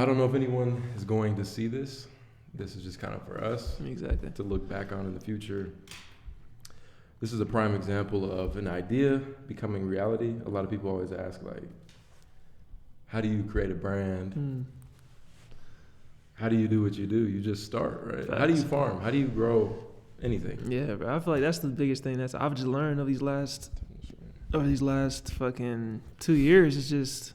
don't know if anyone is going to see this. This is just kind of for us Exactly. to look back on in the future. This is a prime example of an idea becoming reality. A lot of people always ask, like, how do you create a brand? How do you do what you do? You just start, right? Facts. How do you farm? How do you grow anything? Yeah, bro. I feel like that's the biggest thing I've just learned over these last fucking 2 years is just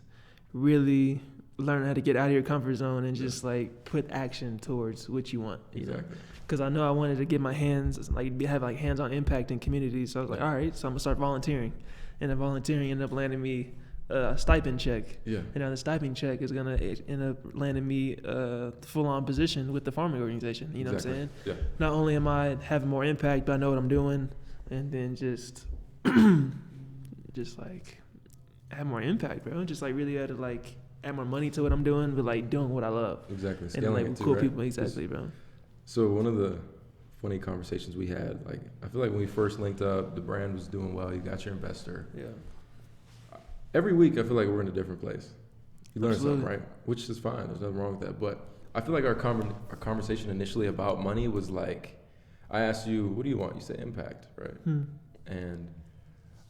really learn how to get out of your comfort zone and just like put action towards what you want. You know? Because I know I wanted to get my hands, like have like hands-on impact in communities. So I was like, all right, so I'm gonna start volunteering, and then volunteering ended up landing me a stipend check. Yeah. And now the stipend check is gonna end up landing me a full-on position with the farming organization. You know what I'm saying? Yeah. Not only am I having more impact, but I know what I'm doing, and then just like have more impact, bro. Just like really had to like add more money to what I'm doing, but like doing what I love. Exactly. And Scaling like it too, cool right? people, exactly, bro. So one of the funny conversations we had, like, I feel like when we first linked up, the brand was doing well. You got your investor. Yeah. Every week, I feel like we're in a different place. You learn Absolutely. something, right? Which is fine. There's nothing wrong with that. But I feel like our conversation initially about money was like, I asked you, what do you want? You said impact, right? And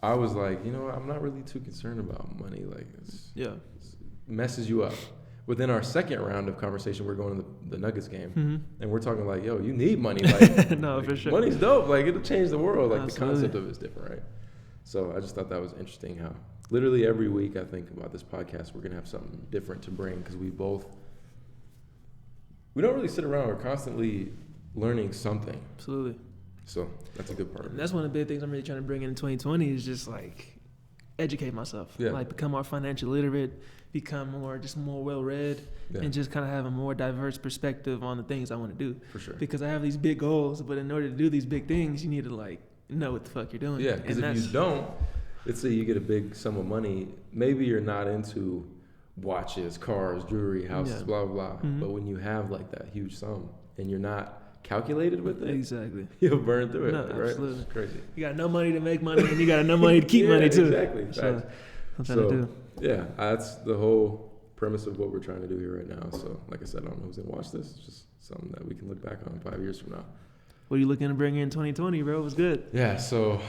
I was like, you know what? I'm not really too concerned about money. Like, it messes you up. Within our second round of conversation, we're going to the Nuggets game, and we're talking like, yo, you need money. Like, No, like, for sure. money's dope. Like, it'll change the world. Like, Absolutely. the concept of it is different, right? So I just thought that was interesting how literally every week I think about this podcast, we're going to have something different to bring because we don't really sit around. We're constantly learning something. Absolutely. So that's a good part of And it. that's one of the big things I'm really trying to bring in 2020 is just like educate myself. Yeah. Like become more financially literate, become more well-read, Yeah. and just kind of have a more diverse perspective on the things I want to do. For sure. Because I have these big goals, but in order to do these big things, you need to like know what the fuck you're doing. Yeah, because if you don't, let's say you get a big sum of money, maybe you're not into watches, cars, jewelry, houses, blah, blah, blah. But when you have like that huge sum and you're not calculated with it, Exactly. you'll burn through it, No, right? absolutely. It's crazy. You got no money to make money, and you got no money to keep money too. Exactly. So Facts. I'm trying to do. Yeah, that's the whole premise of what we're trying to do here right now. So, like I said, I don't know who's gonna watch this. It's just something that we can look back on 5 years from now. What are you looking to bring in 2020, bro? What's good? Yeah, so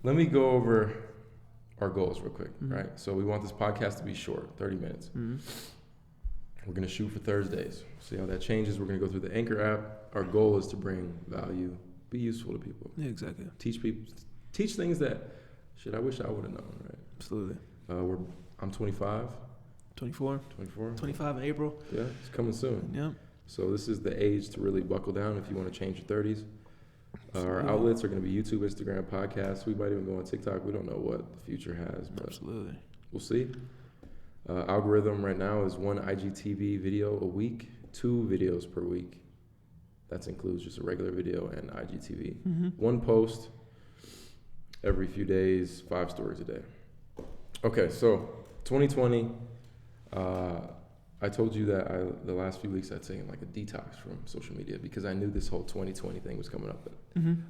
let me go over our goals real quick, right? So we want this podcast to be short, 30 minutes. We're going to shoot for Thursdays. See how that changes. We're going to go through the Anchor app. Our goal is to bring value, be useful to people. Yeah, exactly. Teach things that, shit, I wish I would have known, right? Absolutely. I'm 25. 24. 25 in April. Yeah, it's coming soon. Yep. So this is the age to really buckle down if you want to change your 30s. Our outlets are going to be YouTube, Instagram, podcasts. We might even go on TikTok. We don't know what the future has, but Absolutely. we'll see. Algorithm right now is 1 IGTV video a week, 2 videos per week. That includes just a regular video and IGTV. 1 post every few days, 5 stories a day. Okay, so 2020, I told you that the last few weeks I'd taken like a detox from social media because I knew this whole 2020 thing was coming up.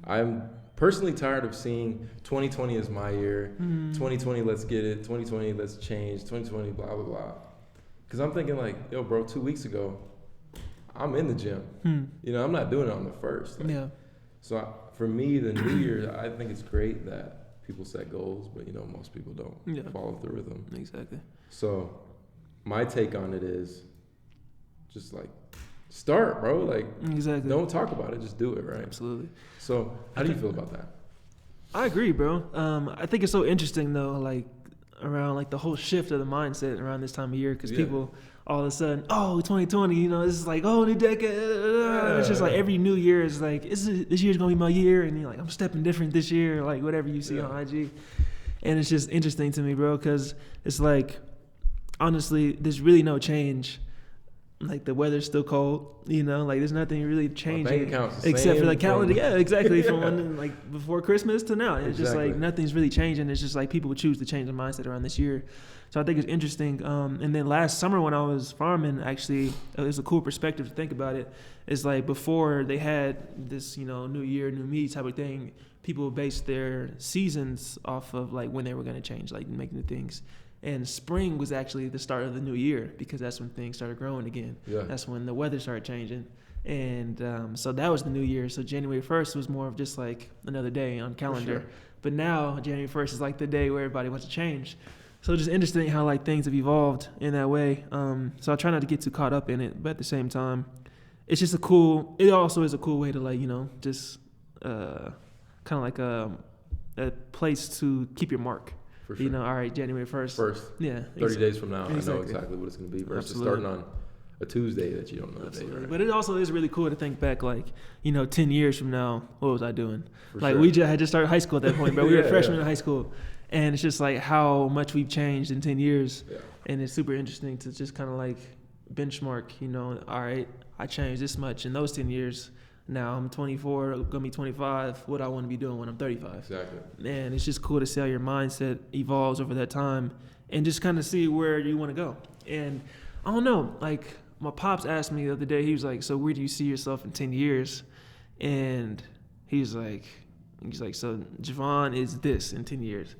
I'm personally tired of seeing 2020 is my year, 2020 let's get it, 2020 let's change, 2020 blah, blah, blah. Because I'm thinking like, yo, bro, 2 weeks ago, I'm in the gym. You know, I'm not doing it on the first. Like, Yeah. So for me, the new year, I think it's great that people set goals, but you know, most people don't follow through with them. Exactly. So my take on it is just like start, bro. Like Exactly. don't talk about it, just do it, right? Absolutely. So how do you feel about that? I agree, bro. I think it's so interesting though, like around like the whole shift of the mindset around this time of year, because people all of a sudden, 2020, you know, this is like, new decade. It's just like every new year is like, this year's gonna be my year, and you're like, I'm stepping different this year, like whatever you see on IG, and it's just interesting to me, bro, because it's like, honestly, there's really no change. Like the weather's still cold, you know, like there's nothing really changing except for the calendar. Yeah, exactly. From when, like before Christmas to now, it's just like nothing's really changing. It's just like people would choose to change their mindset around this year. So I think it's interesting. And then last summer when I was farming, actually, it was a cool perspective to think about it. It's like before they had this, you know, new year, new me type of thing, people based their seasons off of like when they were going to change, like making the things. And spring was actually the start of the new year because that's when things started growing again. Yeah. That's when the weather started changing. And so that was the new year. So January 1st was more of just like another day on calendar. Sure. But now January 1st is like the day where everybody wants to change. So just interesting how like things have evolved in that way. So I try not to get too caught up in it, but at the same time, it's just it also is a cool way to like, just kind of like a place to keep your mark. For sure. All right, January 1st. Yeah. 30 days from now, I know exactly what it's going to be versus Absolutely. starting on a Tuesday that you don't know the day. Right? But it also is really cool to think back, like, 10 years from now, what was I doing? For like, sure. we had just started high school at that point, but we were Yeah, freshmen yeah. in high school. And it's just like how much we've changed in 10 years. Yeah. And it's super interesting to just kind of like benchmark, all right, I changed this much in those 10 years. Now I'm 24, going to be 25. What do I want to be doing when I'm 35? Exactly. And it's just cool to see how your mindset evolves over that time and just kind of see where you want to go. And I don't know, like my pops asked me the other day, he was like, so where do you see yourself in 10 years? And he's like, so Javon is this in 10 years.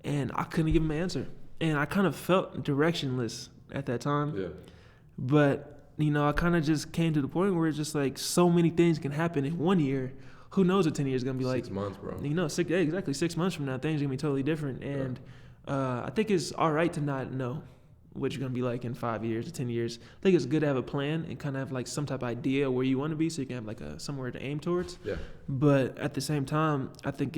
And I couldn't give him an answer. And I kind of felt directionless at that time. Yeah. But I kind of just came to the point where it's just like so many things can happen in 1 year. Who knows what 10 years is going to be like? 6 months, bro. Exactly 6 months from now, things are going to be totally different. And I think it's all right to not know what you're going to be like in 5 years or 10 years. I think it's good to have a plan and kind of have like some type of idea where you want to be so you can have like somewhere to aim towards. Yeah. But at the same time, I think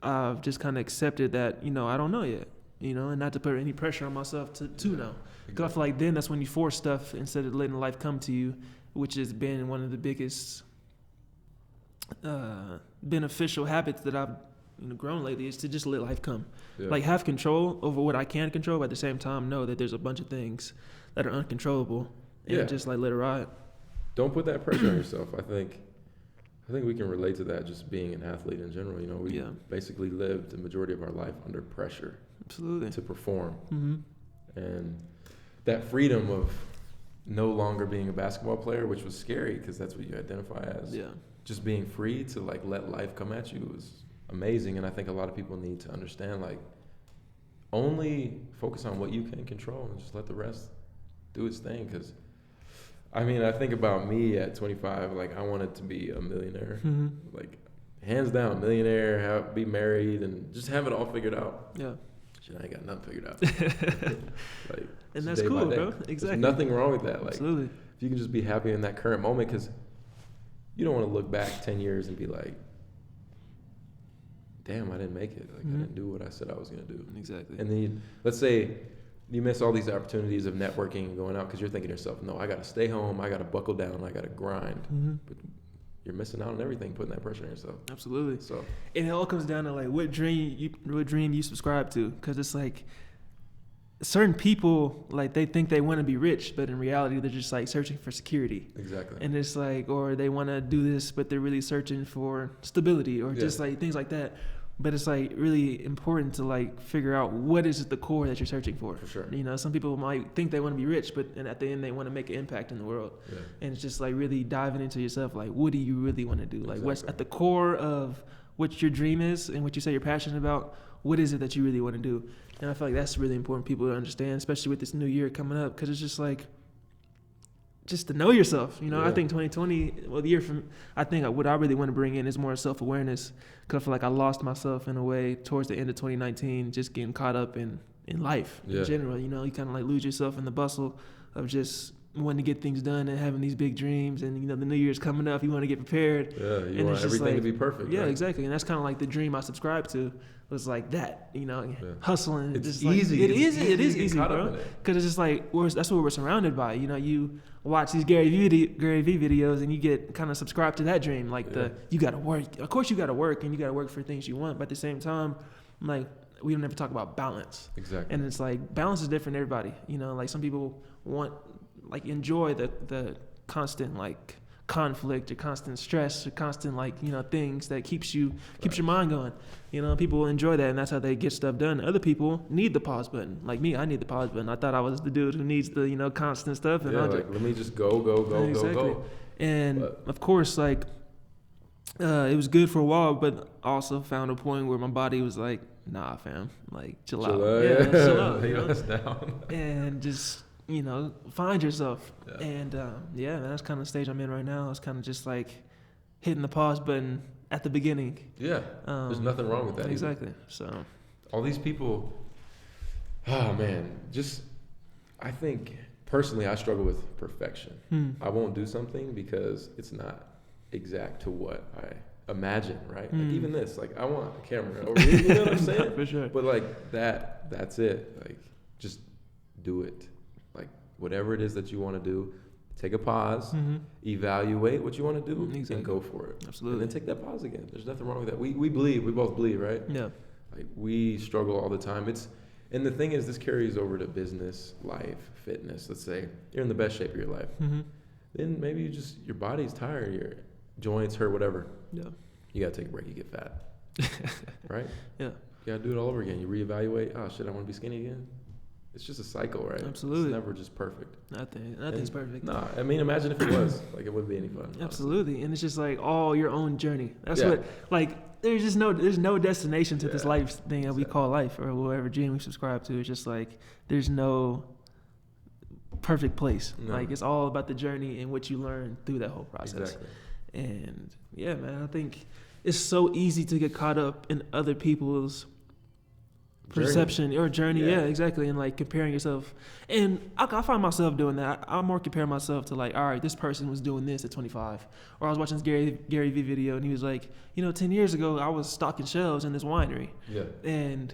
I've just kind of accepted that, I don't know yet, and not to put any pressure on myself to know. Because I feel like then that's when you force stuff instead of letting life come to you, which has been one of the biggest beneficial habits that I've grown lately is to just let life come. Yeah. Like have control over what I can control, but at the same time know that there's a bunch of things that are uncontrollable and just like let it ride. Don't put that pressure on yourself. I think we can relate to that just being an athlete in general. We basically lived the majority of our life under pressure. Absolutely. To perform. Mm-hmm. And that freedom of no longer being a basketball player, which was scary because that's what you identify as. Yeah. Just being free to like let life come at you was amazing. And I think a lot of people need to understand like only focus on what you can control and just let the rest do its thing. Because I think about me at 25, like I wanted to be a millionaire, like hands down millionaire, be married and just have it all figured out. Yeah. Shit, I ain't got nothing figured out. Like, and that's cool, bro. Exactly. There's nothing wrong with that. Like, absolutely. If you can just be happy in that current moment, because you don't want to look back 10 years and be like, damn, I didn't make it. Like, I didn't do what I said I was going to do. Exactly. And then let's say you miss all these opportunities of networking and going out because you're thinking to yourself, no, I got to stay home. I got to buckle down. I got to grind. But you're missing out on everything, putting that pressure on yourself. Absolutely. So, and it all comes down to like what dream you subscribe to, because it's like certain people like they think they want to be rich, but in reality they're just like searching for security. Exactly. And it's like, or they want to do this, but they're really searching for stability or just like things like that. But it's like really important to like figure out what is at the core that you're searching for. For sure. Some people might think they want to be rich, but at the end they want to make an impact in the world. Yeah. And it's just like really diving into yourself. Like, what do you really want to do? Like, what's at the core of what your dream is and what you say you're passionate about? What is it that you really want to do? And I feel like that's really important for people to understand, especially with this new year coming up, because it's just like, just to know yourself, I think 2020, the year I think what I really want to bring in is more self-awareness, because I feel like I lost myself in a way towards the end of 2019, just getting caught up in life in general. You kind of like lose yourself in the bustle of just wanting to get things done and having these big dreams, and the new year's coming up, you want to get prepared. Yeah, you want everything to be perfect. Yeah, right? Exactly, and that's kind of like the dream I subscribe to. Was like that, hustling. It's just easy. Like, it is easy, bro. Because it's just like that's what we're surrounded by. You watch these Gary Vee videos and you get kind of subscribed to that dream. Like you got to work. Of course, you got to work, and you got to work for things you want. But at the same time, like we don't ever talk about balance. Exactly. And it's like balance is different for everybody. Like some people enjoy the constant like conflict or constant stress or constant things that keeps your mind going. People enjoy that, and that's how they get stuff done. Other people need the pause button. Like me, I need the pause button. I thought I was the dude who needs the constant stuff. And let me just go. Exactly. Go. And of course, it was good for a while, but also found a point where my body was like, nah, fam, like chill Chill out. out, Yeah, yeah. chill out. You He know? was down. And just find yourself. Yeah. And yeah, man, that's kind of the stage I'm in right now. It's kind of just like hitting the pause button at the beginning. Yeah, there's nothing wrong with that. Exactly. Either. So all these people, oh man, I think personally I struggle with perfection. I won't do something because it's not exact to what I imagine, right? Like even this, like I want a camera, or you know what I'm saying? For sure. But like that's it. Like just do it. Like whatever it is that you want to do, take a pause, evaluate what you want to do, and go for it. Absolutely. And then take that pause again. There's nothing wrong with that. We both believe, right? Yeah. Like we struggle all the time. And the thing is, this carries over to business, life, fitness. Let's say you're in the best shape of your life. Then maybe your body's tired, your joints hurt, whatever. Yeah. You gotta take a break. You get fat, right? Yeah. You gotta do it all over again. You reevaluate. Oh shit, I want to be skinny again. It's just a cycle, right? Absolutely. It's never just perfect. Nothing's perfect. Nah, I mean, imagine if it was. Like, it wouldn't be any fun. Absolutely. And it's just like all your own journey. That's Yeah. what, like, there's no destination to this life thing that we call life or whatever dream we subscribe to. It's just like, there's no perfect place. No. Like, it's all about the journey and what you learn through that whole process. Exactly. And yeah, man, I think it's so easy to get caught up in other people's perception or journey. Yeah, exactly. And like comparing yourself. And I find myself doing that. I more compare myself to like, all right, this person was doing this at 25. Or I was watching this Gary Vee video and he was like, 10 years ago, I was stocking shelves in this winery. Yeah. And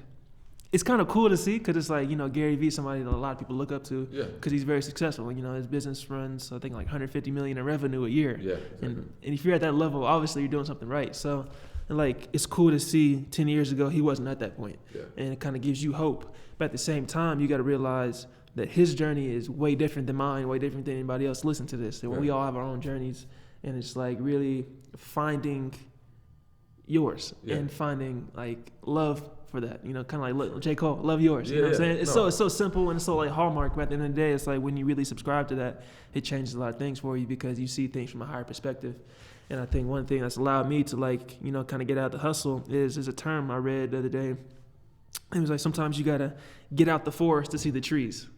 it's kind of cool to see because it's like, Gary Vee is somebody that a lot of people look up to because he's very successful. His business runs, I think, like $150 million in revenue a year. Yeah. Exactly. And if you're at that level, obviously you're doing something right. So, and like, it's cool to see 10 years ago, he wasn't at that point. Yeah. And it kind of gives you hope. But at the same time, you got to realize that his journey is way different than mine, way different than anybody else listen to this. And we all have our own journeys. And it's like really finding yours and finding like love for that, kind of like look, J. Cole, love yours. You know what I'm saying? It's so simple and it's so like hallmark, but at the end of the day, it's like when you really subscribe to that, it changes a lot of things for you because you see things from a higher perspective. And I think one thing that's allowed me to like, kind of get out of the hustle is a term I read the other day. It was like sometimes you gotta get out the forest to see the trees.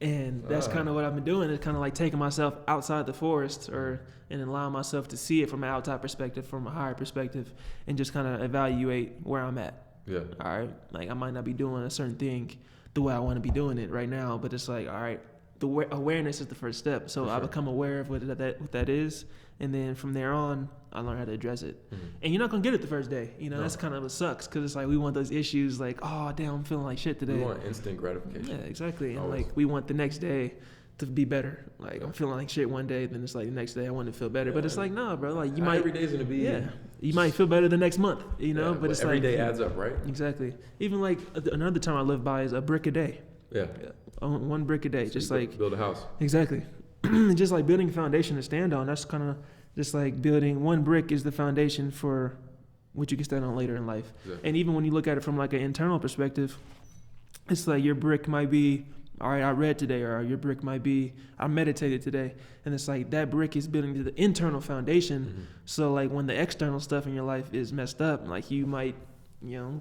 And that's kind of what I've been doing. Is kind of like taking myself outside the forest and allowing myself to see it from an outside perspective, from a higher perspective, and just kind of evaluate where I'm at. Yeah. All right. Like I might not be doing a certain thing the way I want to be doing it right now, but it's like, all right, the awareness is the first step. So I become aware of what that is, and then from there on, I learn how to address it. And you're not gonna get it the first day. That's kind of what sucks because it's like we want those issues like, oh damn, I'm feeling like shit today. We want instant gratification. Yeah, exactly. And Always. like we want the next day to be better. Like I'm feeling like shit one day, then it's like the next day I want to feel better. But it's like, nah, bro. Like you might every day's gonna be. You might feel better the next month. But it's every like day adds up, right? Exactly. Even like another term I live by is a brick a day. Yeah. One brick a day. So just you like build a house. Exactly. Just like building a foundation to stand on. That's kind of just like building one brick is the foundation for what you can stand on later in life. Yeah. And even when you look at it from like an internal perspective, it's like your brick might be, all right, I read today, or your brick might be, I meditated today. And it's like that brick is building to the internal foundation. So like when the external stuff in your life is messed up, like you might,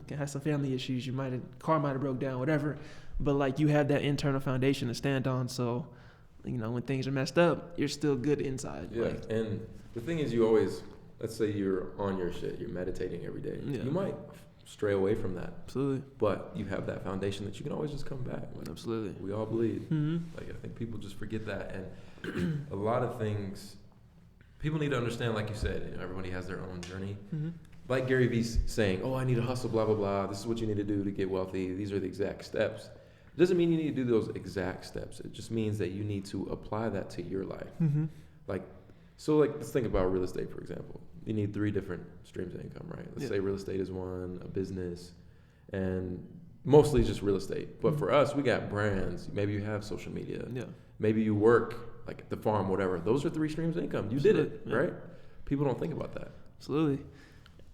have some family issues, car might have broke down, whatever. But like you have that internal foundation to stand on. So, when things are messed up, you're still good inside. Yeah. Like, And the thing is, you always, let's say you're on your shit, you're meditating every day. Yeah. You might stray away from that. Absolutely. But you have that foundation that you can always just come back. Like, Absolutely. we all bleed. Like I think people just forget that, and a lot of things people need to understand. Like you said, everybody has their own journey. Like Gary Vee's saying, "Oh, I need to hustle, blah blah blah. This is what you need to do to get wealthy. These are the exact steps." It doesn't mean you need to do those exact steps. It just means that you need to apply that to your life. Like let's think about real estate, for example. You need 3 different streams of income, right? Let's say real estate is one, a business, and mostly it's just real estate. But for us, we got brands. Maybe you have social media. Yeah. Maybe you work like at the farm, whatever. Those are 3 streams of income. You did it, right? People don't think about that. Absolutely.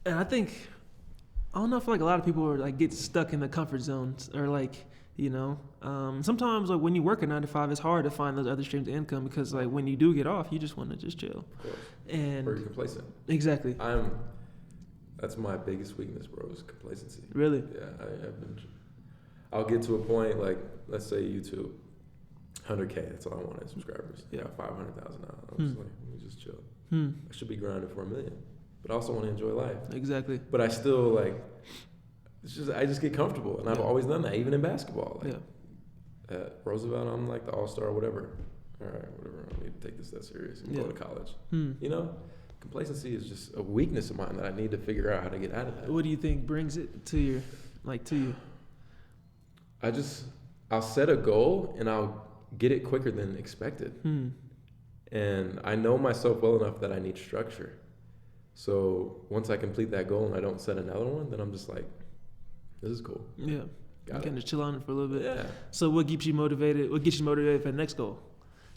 And I don't know if like a lot of people are like get stuck in the comfort zones or like, sometimes like when you work a 9 to 5, it's hard to find those other streams of income because like when you do get off, you just want to just chill. Of course. And Or you're complacent. Exactly. That's my biggest weakness, bro, is complacency. Really? Yeah, I'll get to a point, like, let's say YouTube, 100K, that's all I want is subscribers. Yeah. I got 500,000 now. I'm just like, let me just chill. Hmm. I should be grinding for 1 million. But I also want to enjoy life. Exactly. But I still, like, I just get comfortable. And I've Yeah. always done that, even in basketball. Like, Yeah. at Roosevelt, I'm like the all-star or whatever. All right, whatever. I don't need to take this that serious and Yeah. go to college. Hmm. You know? Complacency is just a weakness of mine that I need to figure out how to get out of that. What do you think brings it to you? I'll set a goal and I'll get it quicker than expected. Hmm. And I know myself well enough that I need structure. So once I complete that goal and I don't set another one, then I'm just like, this is cool. Yeah. You Got can it. just chill on it for a little bit. Yeah. So what keeps you motivated? What gets you motivated for the next goal?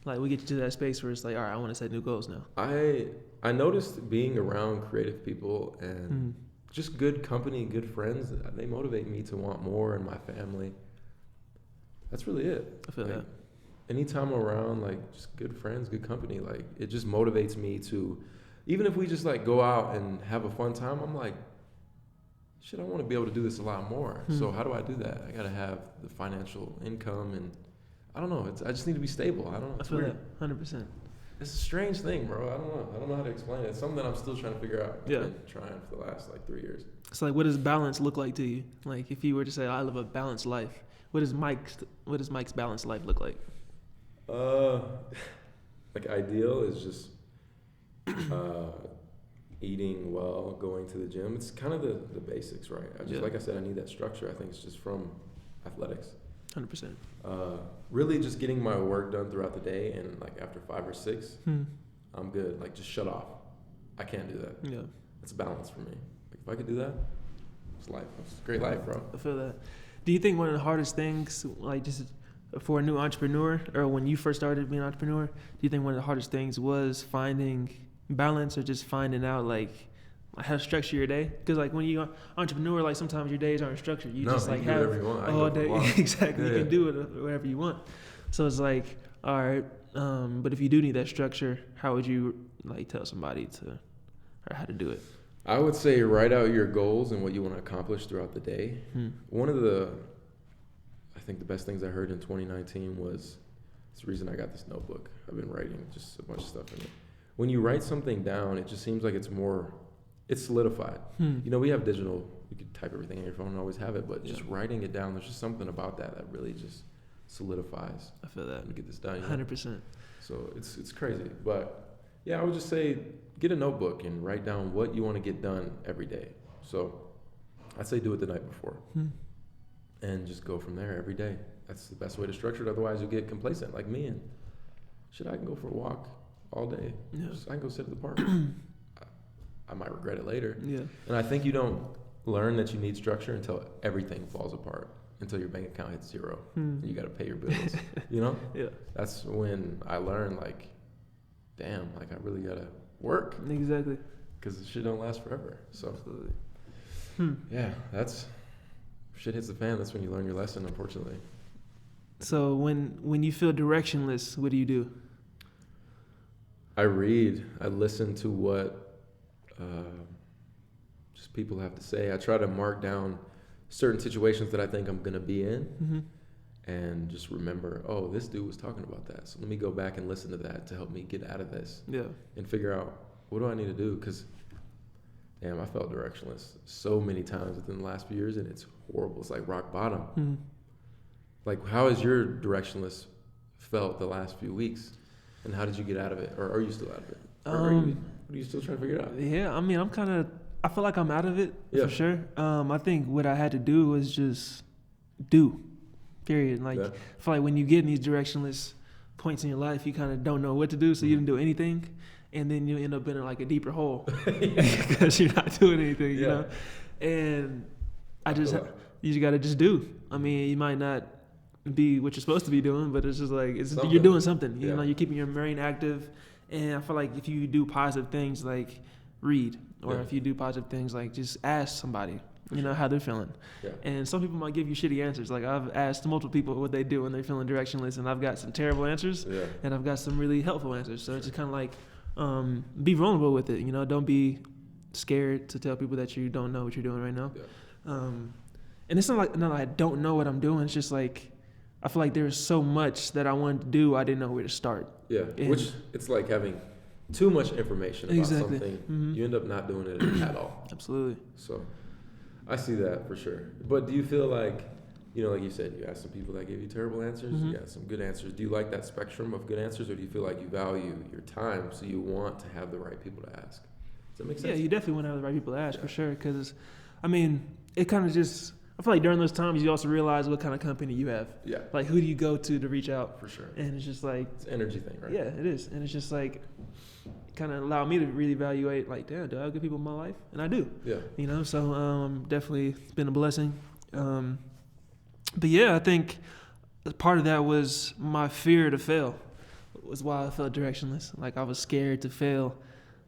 Like, what gets you to that space where it's like, all right, I want to set new goals now. I noticed being around creative people and Hmm. just good company, good friends, they motivate me to want more in my family. That's really it. I feel Like, that. anytime I'm around, like, just good friends, good company, like, it just motivates me to, even if we just, like, go out and have a fun time, I'm like, shit, I want to be able to do this a lot more. Hmm. So how do I do that? I got to have the financial income, and I don't know. I just need to be stable. I don't know. I It's feel weird. that 100%. It's a strange thing, bro. I don't know how to explain it. It's something that I'm still trying to figure out. Yeah. I've been trying for the last, like, 3 years. So like, what does balance look like to you? Like, if you were to say, I live a balanced life, what does Mike's balanced life look like? Like, ideal is just eating well, going to the gym. It's kind of the basics, right? Yeah. Like I said, I need that structure. I think it's just from athletics. 100%. Really just getting my work done throughout the day, and, like, after 5 or 6, Hmm. I'm good. Like, just shut off. I can't do that. Yeah, It's balance for me. Like, if I could do that, it's life. It's a great life, bro. I feel that. Do you think one of the hardest things, like, just for a new entrepreneur, or when you first started being an entrepreneur, do you think one of the hardest things was finding balance, or just finding out, like, how to structure your day? Because, like, when you're an entrepreneur, like, sometimes your days aren't structured. You just, like, you can do have whatever you want. I can all go for a day. walk. Exactly. Yeah. You can do it whatever you want. So it's like, all right, but if you do need that structure, how would you, like, tell somebody or how to do it? I would say write out your goals and what you want to accomplish throughout the day. Hmm. One of I think the best things I heard in 2019 was, it's the reason I got this notebook. I've been writing just a bunch of stuff in it. When you write something down, it just seems like it's solidified. Hmm. You know, we have digital, you can type everything in your phone and always have it, but just Yeah. writing it down, there's just something about that really just solidifies. I feel that. I'm gonna get this done. You know? 100%. So it's crazy. But yeah, I would just say get a notebook and write down what you want to get done every day. So I'd say do it the night before Hmm. and just go from there every day. That's the best way to structure it. Otherwise, you'll get complacent like me. And shit, I can go for a walk all day. Yeah. I can go sit at the park. I might regret it later. Yeah. And I think you don't learn that you need structure until everything falls apart, until your bank account hits zero Hmm. and you got to pay your bills. You know? Yeah. That's when I learned, like, damn, like, I really got to work Exactly. because this shit don't last forever. So, Absolutely. Hmm. yeah, shit hits the fan. That's when you learn your lesson, unfortunately. So when you feel directionless, what do you do? I read. I listen to what just people have to say. I try to mark down certain situations that I think I'm going to be in. Mm-hmm. And just remember, oh, this dude was talking about that. So let me go back and listen to that to help me get out of this Yeah. and figure out what do I need to do. Because, damn, I felt directionless so many times within the last few years, and it's horrible. It's like rock bottom. Hmm. Like, how has your directionless felt the last few weeks? And how did you get out of it? Or are you still out of it? Or are you still trying to figure it out? Yeah, I mean, I feel like I'm out of it Yeah. for sure. I think what I had to do was just do, period. Like, Yeah. I feel like when you get in these directionless points in your life, you kind of don't know what to do, so you didn't do anything, and then you end up in like a deeper hole because you're not doing anything, you Yeah. know. And I feel that. you just gotta just do. I mean, you might not be what you're supposed to be doing, but it's just like Something. you're doing something. You Yeah. know, you're keeping your brain active, and I feel like if you do positive things like read, or Yeah. if you do positive things like just ask somebody, For you know, sure. how they're feeling. Yeah. And some people might give you shitty answers. Like I've asked multiple people what they do when they're feeling directionless, and I've got some terrible answers, Yeah. and I've got some really helpful answers. So it's just kind of like be vulnerable with it. You know, don't be scared to tell people that you don't know what you're doing right now. Yeah. And it's not like I don't know what I'm doing. It's just like I feel like there's so much that I wanted to do, I didn't know where to start. Yeah, which it's like having too much information about Exactly. something. Mm-hmm. You end up not doing it at all. Absolutely. So I see that for sure. But do you feel like, like you said, you asked some people that gave you terrible answers, Mm-hmm. you got some good answers. Do you like that spectrum of good answers, or do you feel like you value your time, so you want to have the right people to ask? Does that make sense? Yeah, you definitely want to have the right people to ask, for sure. Because, I mean, it kind of just, I feel like during those times, you also realize what kind of company you have. Yeah. Like, who do you go to reach out? For sure. And it's just like, It's an energy thing, right? yeah, it is. And it's just like, kind of allowed me to really evaluate, like, damn, do I have good people in my life? And I do. Yeah. So definitely it's been a blessing. But yeah, I think part of that was my fear to fail, was why I felt directionless. Like, I was scared to fail.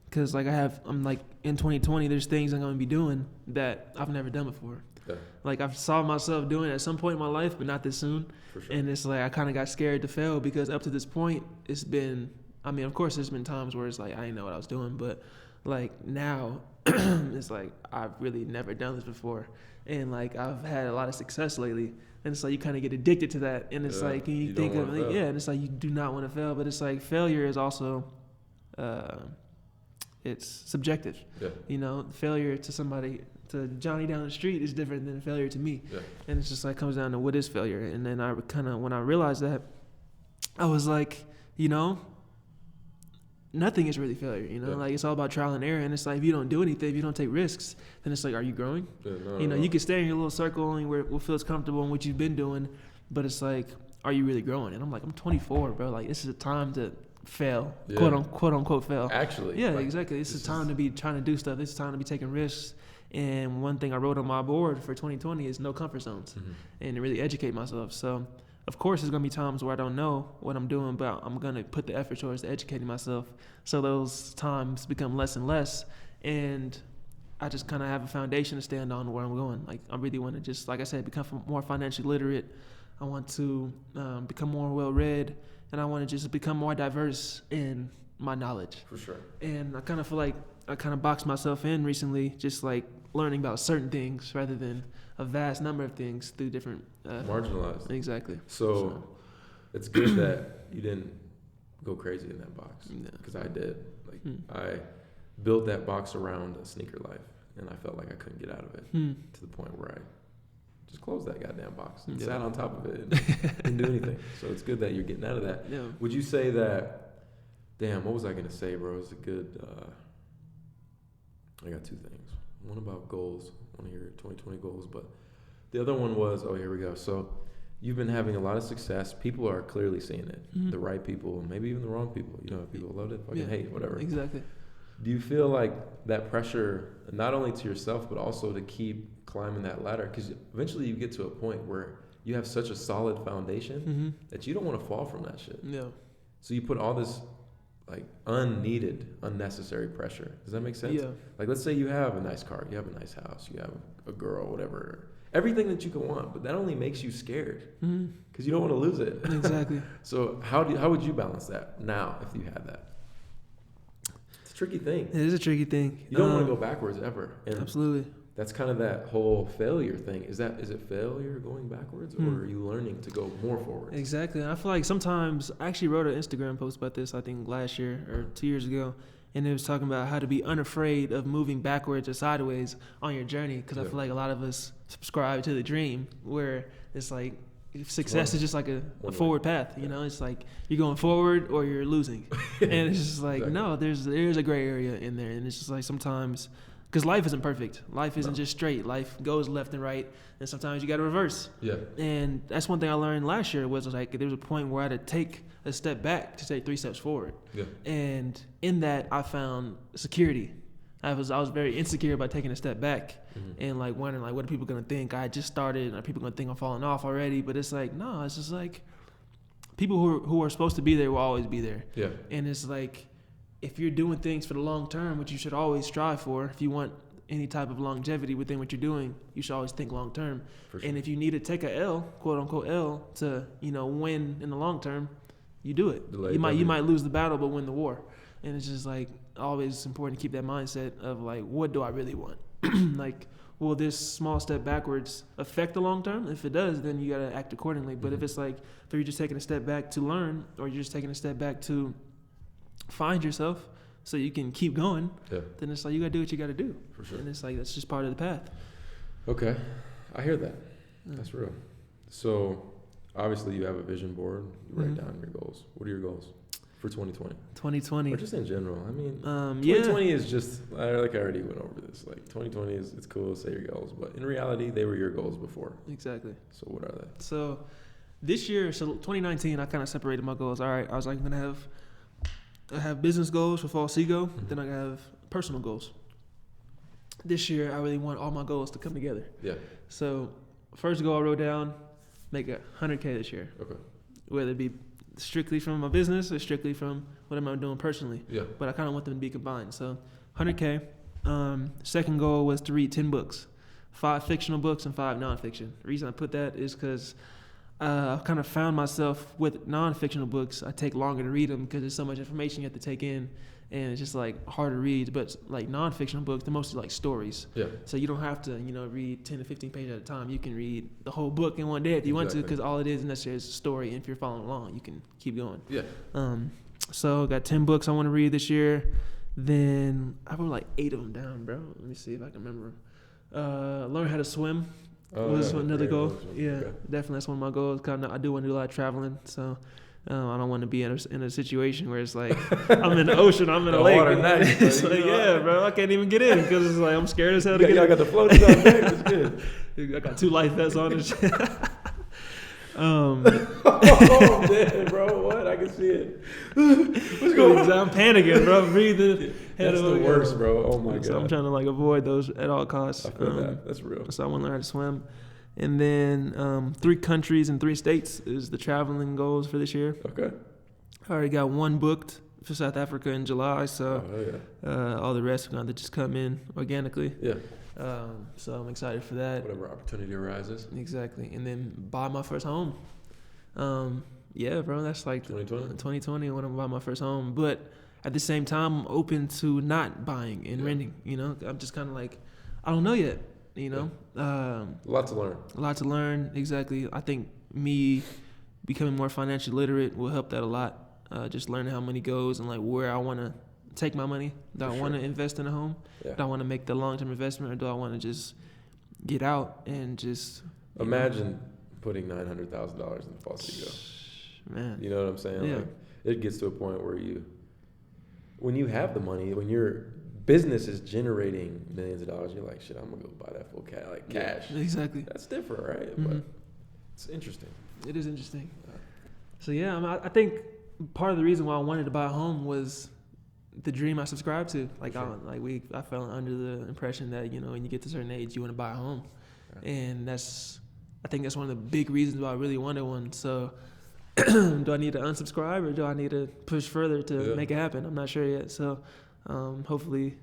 Because, like, I'm like, in 2020, there's things I'm going to be doing that I've never done before. Yeah. Like, I've saw myself doing it at some point in my life, but not this soon. For sure. And it's like, I kind of got scared to fail because up to this point, it's been, I mean, of course, there's been times where it's like, I didn't know what I was doing. But, like, now, it's like, I've really never done this before. And, like, I've had a lot of success lately. And it's like, you kind of get addicted to that. And it's like, you think of, like, and it's like, you do not want to fail. But it's like, failure is also, it's subjective. Yeah. Failure to somebody, to Johnny down the street is different than failure to me. Yeah. And it's just like, comes down to what is failure. And then I kind of, when I realized that, I was like, nothing is really failure, Yeah. like it's all about trial and error. And it's like, if you don't do anything, if you don't take risks, then it's like, are you growing? Yeah, no. You can stay in your little circle and where it feels comfortable and what you've been doing, but it's like, are you really growing? And I'm like, I'm 24, bro. Like, this is a time to fail, Yeah. quote unquote fail. Actually. Yeah, like, exactly. This is time to be trying to do stuff. This is time to be taking risks. And one thing I wrote on my board for 2020 is no comfort zones, and to really educate myself. So, of course, there's going to be times where I don't know what I'm doing, but I'm going to put the effort towards educating myself. So those times become less and less. And I just kind of have a foundation to stand on where I'm going. Like, I really want to just, like I said, become more financially literate. I want to become more well-read, and I want to just become more diverse in my knowledge. For sure. And I kind of feel like I kind of boxed myself in recently, just like learning about certain things rather than a vast number of things through different marginalized. Exactly. So it's good that you didn't go crazy in that box, because I did. Like, I built that box around a sneaker life, and I felt like I couldn't get out of it to the point where I just closed that goddamn box and sat on top of it and didn't do anything. So it's good that you're getting out of that. Yeah. Would you say that? Damn, what was I gonna say, bro? It was a good. I got two things. One about goals. I want to hear 2020 goals, but the other one was, here we go. So you've been having a lot of success. People are clearly seeing it. The right people, maybe even the wrong people. People love it, fucking hate, whatever. Exactly. Do you feel like that pressure, not only to yourself, but also to keep climbing that ladder? Because eventually you get to a point where you have such a solid foundation that you don't want to fall from that shit. Yeah. So you put all this like unneeded, unnecessary pressure. Does that make sense? Yeah. Like, let's say you have a nice car, you have a nice house, you have a girl, whatever, everything that you can want, but that only makes you scared because you don't want to lose it. Exactly. So how would you balance that now if you had that? It's a tricky thing. It is a tricky thing. You don't want to go backwards ever. And absolutely. that's kind of that whole failure thing. Is it failure going backwards, or are you learning to go more forward? Exactly. And I feel like sometimes, I actually wrote an Instagram post about this, I think last year or 2 years ago, and it was talking about how to be unafraid of moving backwards or sideways on your journey, because I feel like a lot of us subscribe to the dream where it's like success is just like a forward path, it's like you're going forward or you're losing. And it's just like, no, there's a gray area in there. And it's just like sometimes, because life isn't perfect. Life isn't just straight. Life goes left and right, and sometimes you got to reverse. Yeah. And that's one thing I learned last year was like there was a point where I had to take a step back to take 3 steps forward. Yeah. And in that, I found security. I was very insecure about taking a step back and like wondering like what are people gonna think? I just started. Are people gonna think I'm falling off already? But it's like no. It's just like people who are supposed to be there will always be there. Yeah. And it's like, if you're doing things for the long term, which you should always strive for, if you want any type of longevity within what you're doing, you should always think long term. Sure. And if you need to take a L, quote unquote L, to win in the long term, you do it. You might lose the battle but win the war. And it's just like always important to keep that mindset of like, what do I really want? Like, will this small step backwards affect the long term? If it does, then you gotta act accordingly. But if it's like, if you're just taking a step back to learn, or you're just taking a step back to find yourself so you can keep going, then it's like you gotta do what you gotta do. For sure. And it's like that's just part of the path. Okay, I hear that. That's real. So obviously you have a vision board. You write down your goals. What are your goals for 2020? 2020. Or just in general. I mean, 2020 is just, like I already went over this. Like 2020 is, it's cool to say your goals, but in reality, they were your goals before. Exactly. So what are they? So this year, 2019, I kind of separated my goals. All right, I was like, I'm gonna have business goals for Fall Seago. Then I have personal goals. This year, I really want all my goals to come together. Yeah. So first goal I wrote down, make 100K this year. Okay. Whether it be strictly from my business or strictly from what am I doing personally. Yeah. But I kind of want them to be combined. So 100K. Second goal was to read 10 books, 5 fictional books and 5 nonfiction. The reason I put that is because I've kind of found myself with non-fictional books, I take longer to read them because there's so much information you have to take in, and it's just like hard to read. But like non-fictional books, they're mostly like stories. Yeah. So you don't have to, read 10 to 15 pages at a time. You can read the whole book in one day if you want to, because all it is necessarily is a story. And if you're following along, you can keep going. Yeah. So got 10 books I want to read this year. Then I wrote like 8 of them down, bro. Let me see if I can remember. Learn how to swim. Was another goal. Yeah, okay. Definitely that's one of my goals. Cause I do want to do a lot of traveling, so I don't want to be in a situation where it's like I'm in the ocean, I'm in a lake. It's like, bro, I can't even get in because it's like I'm scared as hell to get in. I got the floaters on deck. It's good. I got 2 life vests on and shit. Oh man, bro, what? I can see it. What's going on? I'm panicking, bro. Breathing. That's the worst, bro. Oh my god. So I'm trying to like avoid those at all costs. I feel that. That's real. So I want to learn how to swim. And then 3 countries and 3 states is the traveling goals for this year. Okay. I already got 1 booked for South Africa in July, so all the rest are going to just come in organically. Yeah. So I'm excited for that. Whatever opportunity arises. Exactly. And then buy my first home. Yeah, bro, that's like 2020 when I buy my first home. But at the same time, I'm open to not buying and renting. I'm just kind of like, I don't know yet. A lot to learn. A lot to learn. Exactly. I think me becoming more financially literate will help that a lot. Just learning how money goes and like where I want to take my money. Do I want to invest in a home? Yeah. Do I want to make the long-term investment, or do I want to just get out and just imagine putting $900,000 in the Fall Seago? Man, you know what I'm saying? Yeah. Like it gets to a point where when you have the money, when your business is generating millions of dollars, you're like, shit, I'm gonna go buy that full cash. Exactly. That's different, right? But it's interesting. It is interesting. So yeah, I think part of the reason why I wanted to buy a home was the dream I subscribed to. Like, I fell under the impression that when you get to a certain age, you want to buy a home, and I think that's one of the big reasons why I really wanted one. So, do I need to unsubscribe or do I need to push further to make it happen? I'm not sure yet. So, hopefully,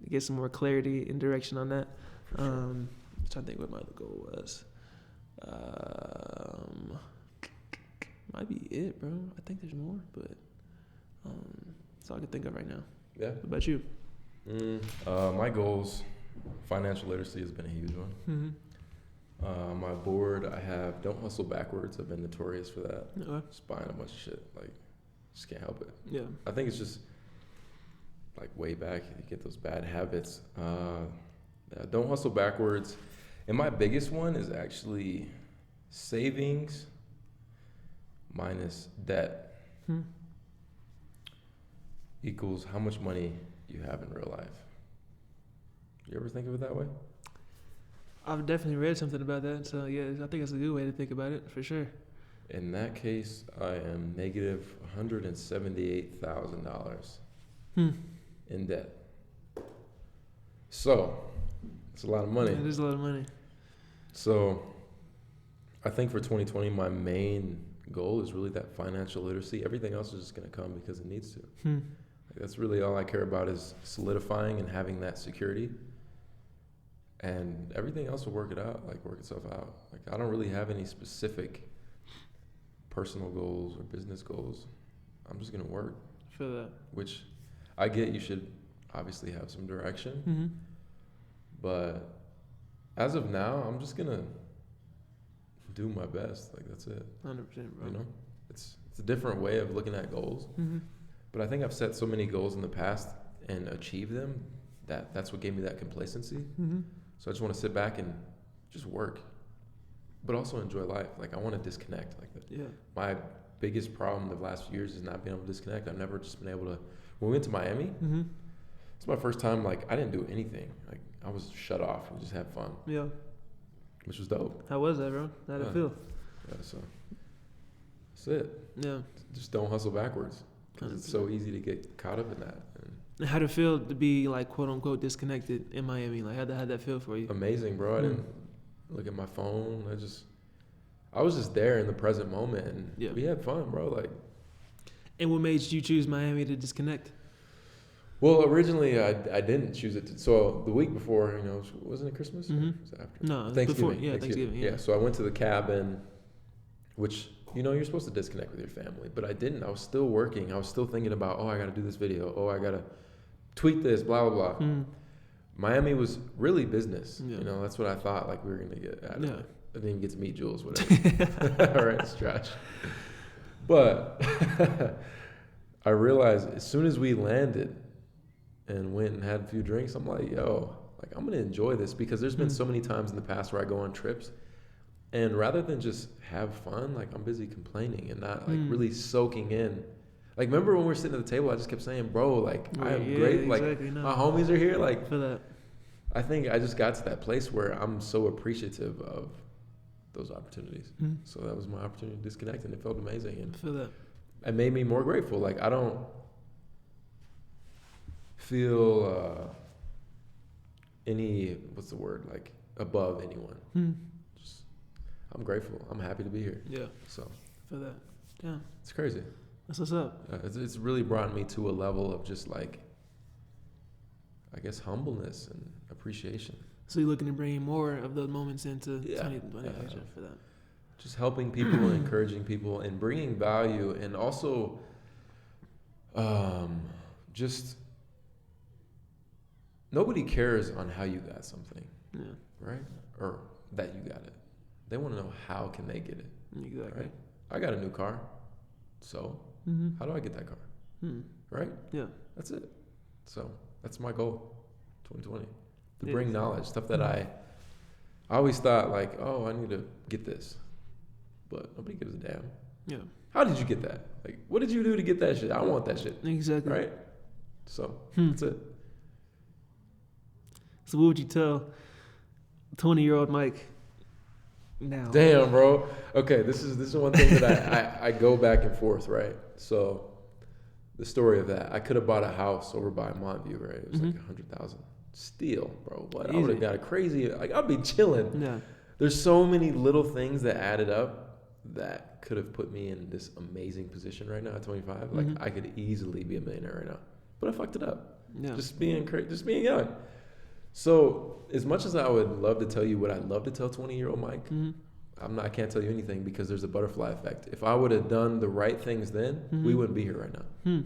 get some more clarity and direction on that. I'm trying to think what my other goal was. Might be it, bro. I think there's more, but that's all I can think of right now. Yeah. What about you? My goals, financial literacy has been a huge one. My board, I have Don't Hustle Backwards. I've been notorious for that. Okay. Just buying a bunch of shit. Like, just can't help it. Yeah. I think it's just, like, way back, you get those bad habits. Don't Hustle Backwards. And my biggest one is actually savings minus debt equals how much money you have in real life. You ever think of it that way? I've definitely read something about that, so yeah, I think it's a good way to think about it, for sure. In that case, I am negative $178,000 in debt. So, it's a lot of money. It is a lot of money. So, I think for 2020, my main goal is really that financial literacy. Everything else is just going to come because it needs to. That's really all I care about, is solidifying and having that security. And everything else will work itself out. Like, I don't really have any specific personal goals or business goals. I'm just going to work. Feel that. which I get you should obviously have some direction. Mm-hmm. But as of now, I'm just gonna do my best. Like that's it. 100%, bro. You know, it's a different way of looking at goals. Mm-hmm. But I think I've set so many goals in the past and achieved them that's what gave me that complacency. Mm-hmm. So I just want to sit back and just work, but also enjoy life. Like I want to disconnect. Like that. Yeah. My biggest problem the last few years is not being able to disconnect. I've never just been able to. When we went to Miami, Mm-hmm. it's my first time. Like I didn't do anything. Like I was shut off. We just had fun, Yeah. which was dope. How was that, bro? How'd it feel? Yeah, so that's it. Yeah. Just don't hustle backwards because it's so easy to get caught up in that. And How'd it feel to be like quote unquote disconnected in Miami? Like how'd that feel for you? amazing, bro. I didn't look at my phone. I was just there in the present moment, and Yeah. we had fun, bro. Like, And what made you choose Miami to disconnect? well, originally I didn't choose it. So the week before, you know, wasn't it Christmas? Or Mhm. was it after? No, Thanksgiving. before. Yeah, Thanksgiving. Yeah. So I went to the cabin, which, you know, you're supposed to disconnect with your family, but I didn't. I was still working. I was still thinking about, oh, I got to do this video. Oh, I got to tweet this, blah, blah, blah. Mm. Miami was really business. Yeah. You know, that's what I thought like we were going to get out of Yeah. it. I didn't even get to meet Jules, whatever. All right, it's trash. But I realized as soon as we landed and went and had a few drinks, I'm like, yo, like I'm going to enjoy this because there's been so many times in the past where I go on trips and rather than just have fun, like I'm busy complaining and not like really soaking in. Like, remember when we were sitting at the table, I just kept saying, bro, like, I am great. Like, exactly, no. my homies are here. Like, Feel that. I think I just got to that place where I'm so appreciative of those opportunities. Mm. So that was my opportunity to disconnect, and it felt amazing. And Feel that. it made me more grateful. Like, I don't feel any, what's the word, like, above anyone. Mm. Just, I'm grateful. I'm happy to be here. Yeah. So Feel that. Yeah. it's crazy. That's what's up. It's really brought me to a level of just like, I guess, humbleness and appreciation. So you're looking to bring more of those moments into Yeah. 2020 for that. Just helping people, and encouraging people, and bringing value, and also just nobody cares on how you got something, Yeah. right? Or that you got it. They want to know how can they get it, Exactly. right? I got a new car, so Mm-hmm. how do I get that car, Mm. right? Yeah. That's it. So that's my goal, 2020, to Yeah. bring knowledge, stuff that I always thought like, oh, I need to get this, but nobody gives a damn. Yeah. How did you get that? Like, what did you do to get that shit? I want that shit, Exactly. right? So Hmm. that's it. So what would you tell 20-year-old Mike now? Damn, bro. Okay, this is one thing that I go back and forth, right? So the story of that, I could have bought a house over by Montview, right? It was like 100,000. Steal, bro. What? I would Easy. have got a crazy. Like I'd be chilling. Yeah. There's so many little things that added up that could have put me in this amazing position right now at 25. Like I could easily be a millionaire right now, but I fucked it up. Yeah. Just being young. So as much as I would love to tell you what I'd love to tell 20-year-old Mike, I can't tell you anything because there's a butterfly effect. If I would have done the right things then, we wouldn't be here right now.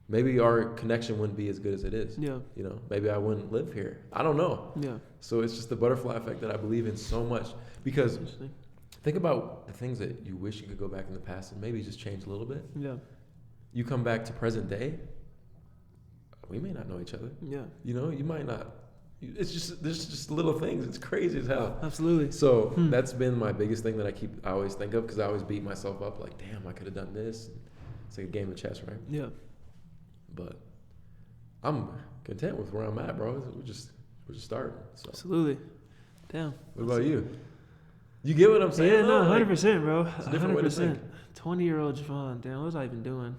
Maybe our connection wouldn't be as good as it is. Yeah. You know, maybe I wouldn't live here. I don't know. Yeah. So it's just the butterfly effect that I believe in so much. Because Interesting. think about the things that you wish you could go back in the past and maybe just change a little bit. Yeah. You come back to present day, we may not know each other. Yeah. You know, you might not. It's just, there's just little things. It's crazy as hell. Absolutely. So that's been my biggest thing that I always think of because I always beat myself up like, damn, I could have done this. It's like a game of chess, right? Yeah. But I'm content with where I'm at, bro. We're just starting. So. Absolutely. Damn. What about you? You get what I'm saying? Yeah, no, though? 100%, bro. it's a different way to 100%. 20-year-old Javon. Damn, what was I even doing?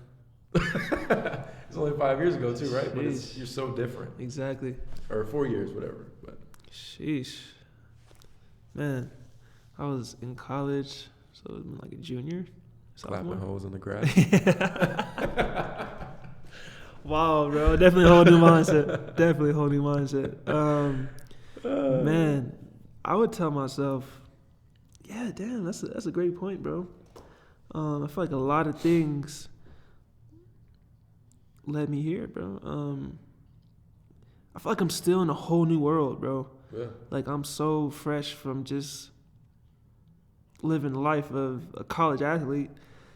It's only 5 years ago too, right? But Sheesh. you're so different. Exactly. Or 4 years, whatever. But Sheesh. Man, I was in college, so it was like a junior. clapping Sophomore. holes in the grass. Wow, bro. Definitely a whole new mindset. Definitely a whole new mindset. Man, I would tell myself, yeah, damn, that's a great point, bro. I feel like a lot of things led me here, bro. I feel like I'm still in a whole new world, bro. Yeah. Like, I'm so fresh from just living the life of a college athlete.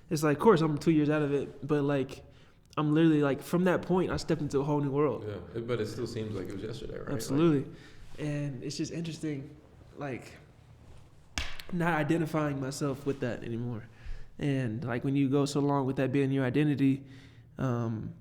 It's like, of course, I'm 2 years out of it, but like, I'm literally like, from that point, I stepped into a whole new world. Yeah, but it still seems like it was yesterday, right? Absolutely. And it's just interesting, like, not identifying myself with that anymore. And like, when you go so long with that being your identity,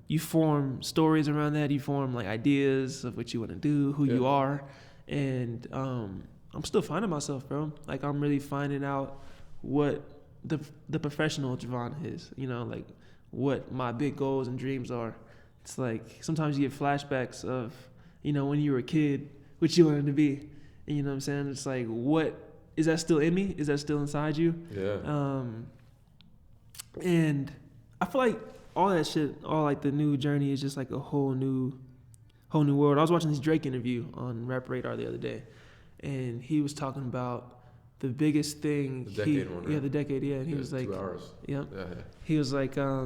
you form stories around that. You form like ideas of what you want to do, who you are. And I'm still finding myself, bro. Like, I'm really finding out what the professional Javon is, you know, like what my big goals and dreams are. It's like sometimes you get flashbacks of, you know, when you were a kid, what you wanted to be. And you know what I'm saying? It's like, what is that still in me? Is that still inside you? Yeah. And I feel like all that shit, all like the new journey is just like a whole new world. I was watching this Drake interview on Rap Radar the other day, and he was talking about the biggest thing. The decade one, right? Yeah, the decade, yeah. And he was like, 2 hours. Yep. Yeah. He was like, I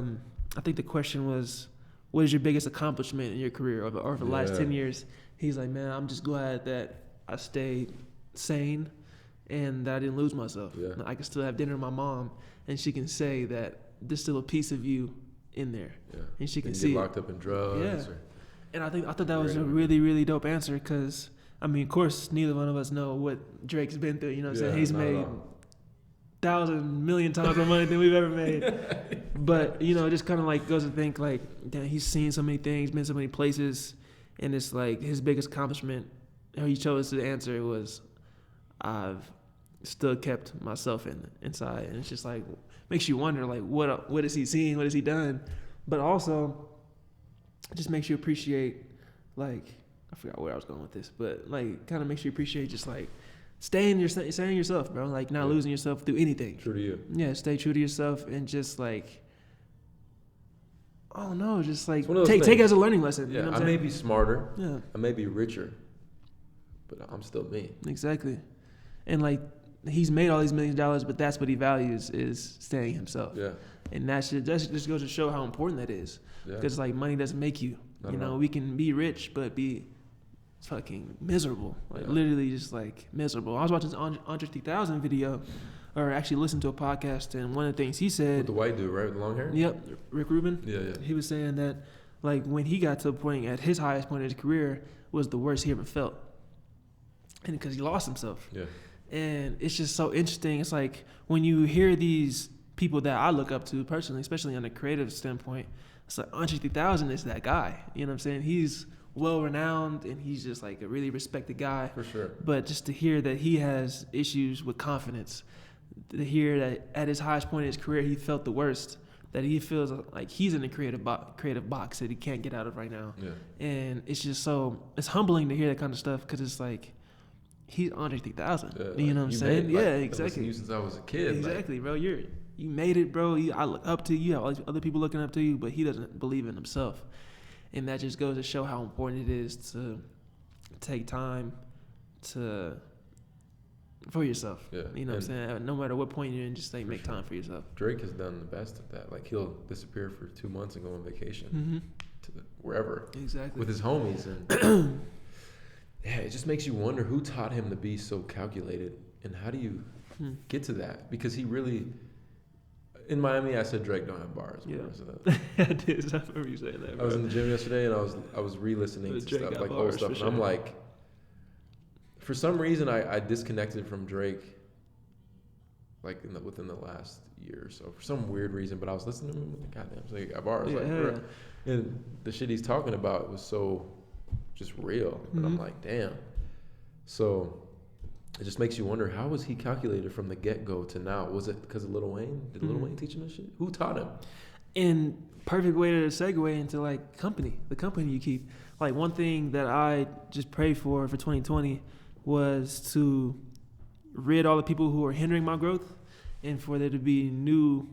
think the question was, what is your biggest accomplishment in your career or the last 10 years? He's like, man, I'm just glad that I stayed sane and that I didn't lose myself. Yeah. I can still have dinner with my mom, and she can say that there's still a piece of you in there. Yeah. And she can Didn't see get it. locked up in drugs. Yeah. Or, And I thought that was a Right. really, really dope answer because, I mean, of course, neither one of us know what Drake's been through. You know what I'm saying? He's not at made all. 1,000 million times more money than we've ever made. But, you know, it just kind of like goes to think like, damn, he's seen so many things, been so many places. And it's like his biggest accomplishment, how he chose to answer was, I've still kept myself inside. And it's just like, makes you wonder, like, what has he seen? What has he done? But also, it just makes you appreciate, like, I forgot where I was going with this, but like, kind of makes you appreciate just like staying yourself, bro. Like, not losing yourself through anything. True to you. Yeah, stay true to yourself and just like, oh no, just like one of those take things. it as a learning lesson. Yeah, You know what I I'm may saying? be smarter. Yeah, I may be richer, but I'm still me. exactly. And like, he's made all these millions of dollars, but that's what he values is staying himself. Yeah. And that just goes to show how important that is. Yeah. Because like, money doesn't make you. Not You at know, all. we can be rich but be fucking miserable. Like, Yeah. literally just like miserable. I was watching this Andre 3000 video, or actually listened to a podcast, and one of the things he With said, the white dude, right? With the long hair? yep, Rick Rubin. Yeah, yeah. He was saying that like, when he got to a point at his highest point in his career was the worst he ever felt, and because he lost himself. Yeah. And it's just so interesting. It's like, when you hear these people that I look up to personally, especially on a creative standpoint, it's like Andre 3000 is that guy. You know what I'm saying? He's well renowned and he's just like a really respected guy. For sure. But just to hear that he has issues with confidence, to hear that at his highest point in his career he felt the worst, that he feels like he's in a creative box that he can't get out of right now. Yeah. And it's just it's humbling to hear that kind of stuff, because it's like, he's Andre 3000. Yeah, you know what I'm saying? Made, yeah, I've listened exactly. to you since I was a kid. Exactly, bro. You made it, bro. I look up to you. You have all these other people looking up to you, but he doesn't believe in himself. And that just goes to show how important it is to take time for yourself. Yeah. You know what I'm saying? No matter what point you're in, just like make time for yourself. Drake has done the best of that. Like, he'll disappear for 2 months and go on vacation Mm-hmm. to wherever Exactly. with his homies, and yeah, it just makes you wonder who taught him to be so calculated, and how do you get to that? Because he really, in Miami, I said Drake don't have bars. Yeah. So that, I did. I remember you saying that, I bro. was in the gym yesterday, and I was re-listening to Drake stuff, got like old bars, stuff, for and I'm sure. like, for some reason, I disconnected from Drake, like within the last year or so, for some weird reason. But I was listening to him, like, goddamn, so he got bars, Yeah, like, hell bruh. And the shit he's talking about was so just real, and I'm Mhm. like, damn. So it just makes you wonder, how was he calculated from the get-go to now? Was it because of Lil Wayne? Did Lil Mhm. Wayne teach him this shit? Who taught him? And perfect way to segue into like the company you keep. Like, one thing that I just prayed for 2020 was to rid all the people who are hindering my growth, and for there to be new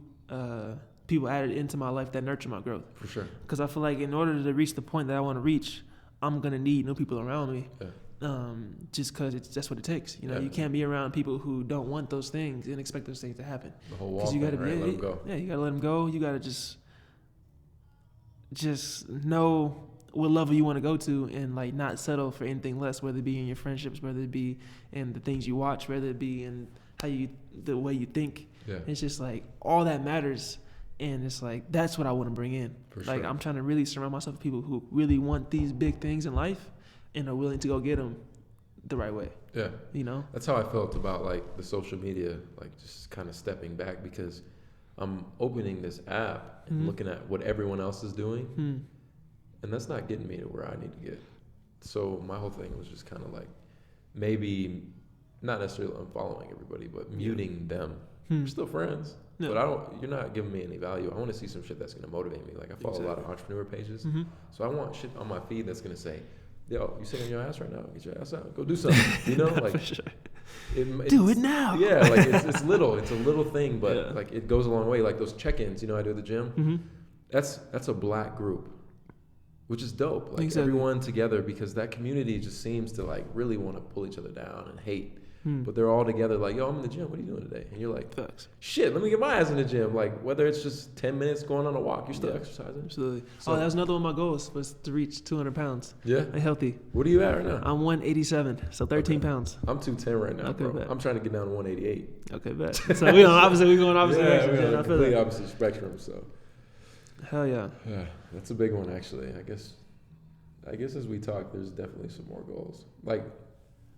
people added into my life that nurture my growth. For sure. Because I feel like in order to reach the point that I want to reach, I'm gonna need new people around me. Yeah. Just because that's what it takes. You know, Yeah. you can't be around people who don't want those things and expect those things to happen. The whole wall Because you thing, gotta right? Let him go. Yeah, you gotta let them go. You gotta just just know what level you want to go to and like not settle for anything less, whether it be in your friendships, whether it be in the things you watch, whether it be in the way you think. Yeah. It's just like all that matters. And it's like, that's what I want to bring in. For like, sure. I'm trying to really surround myself with people who really want these big things in life and are willing to go get them the right way. Yeah. You know? That's how I felt about like the social media, like just kind of stepping back, because I'm opening this app and looking at what everyone else is doing. And that's not getting me to where I need to get. So my whole thing was just kind of like, maybe not necessarily unfollowing everybody, but muting them. We're still friends. Yeah. But you're not giving me any value. I want to see some shit that's going to motivate me. Like I follow a lot of entrepreneur pages. So I want shit on my feed that's going to say, yo, you sitting on your ass right now? Get your ass out. Go do something. You know, like For sure. do it now. Yeah, like it's little. It's a little thing, but like it goes a long way. Like those check-ins, you know, I do at the gym. That's a black group, which is dope. Like everyone together, because that community just seems to like really want to pull each other down and hate. But they're all together like, yo, I'm in the gym. What are you doing today? And you're like, Facts. Shit, let me get my ass in the gym. Like, whether it's just 10 minutes going on a walk, you're still exercising. Absolutely. So, that was another one of my goals, was to reach 200 pounds. Yeah. Like healthy. What are you at right now? I'm 187, so 13 pounds. I'm 210 right now, Okay, bro. bet. I'm trying to get down to 188. Okay, bet. So we're going opposite directions. We're on I a feel complete that. opposite spectrum, so. Hell yeah. Yeah, that's a big one, actually. I guess as we talk, there's definitely some more goals. Like,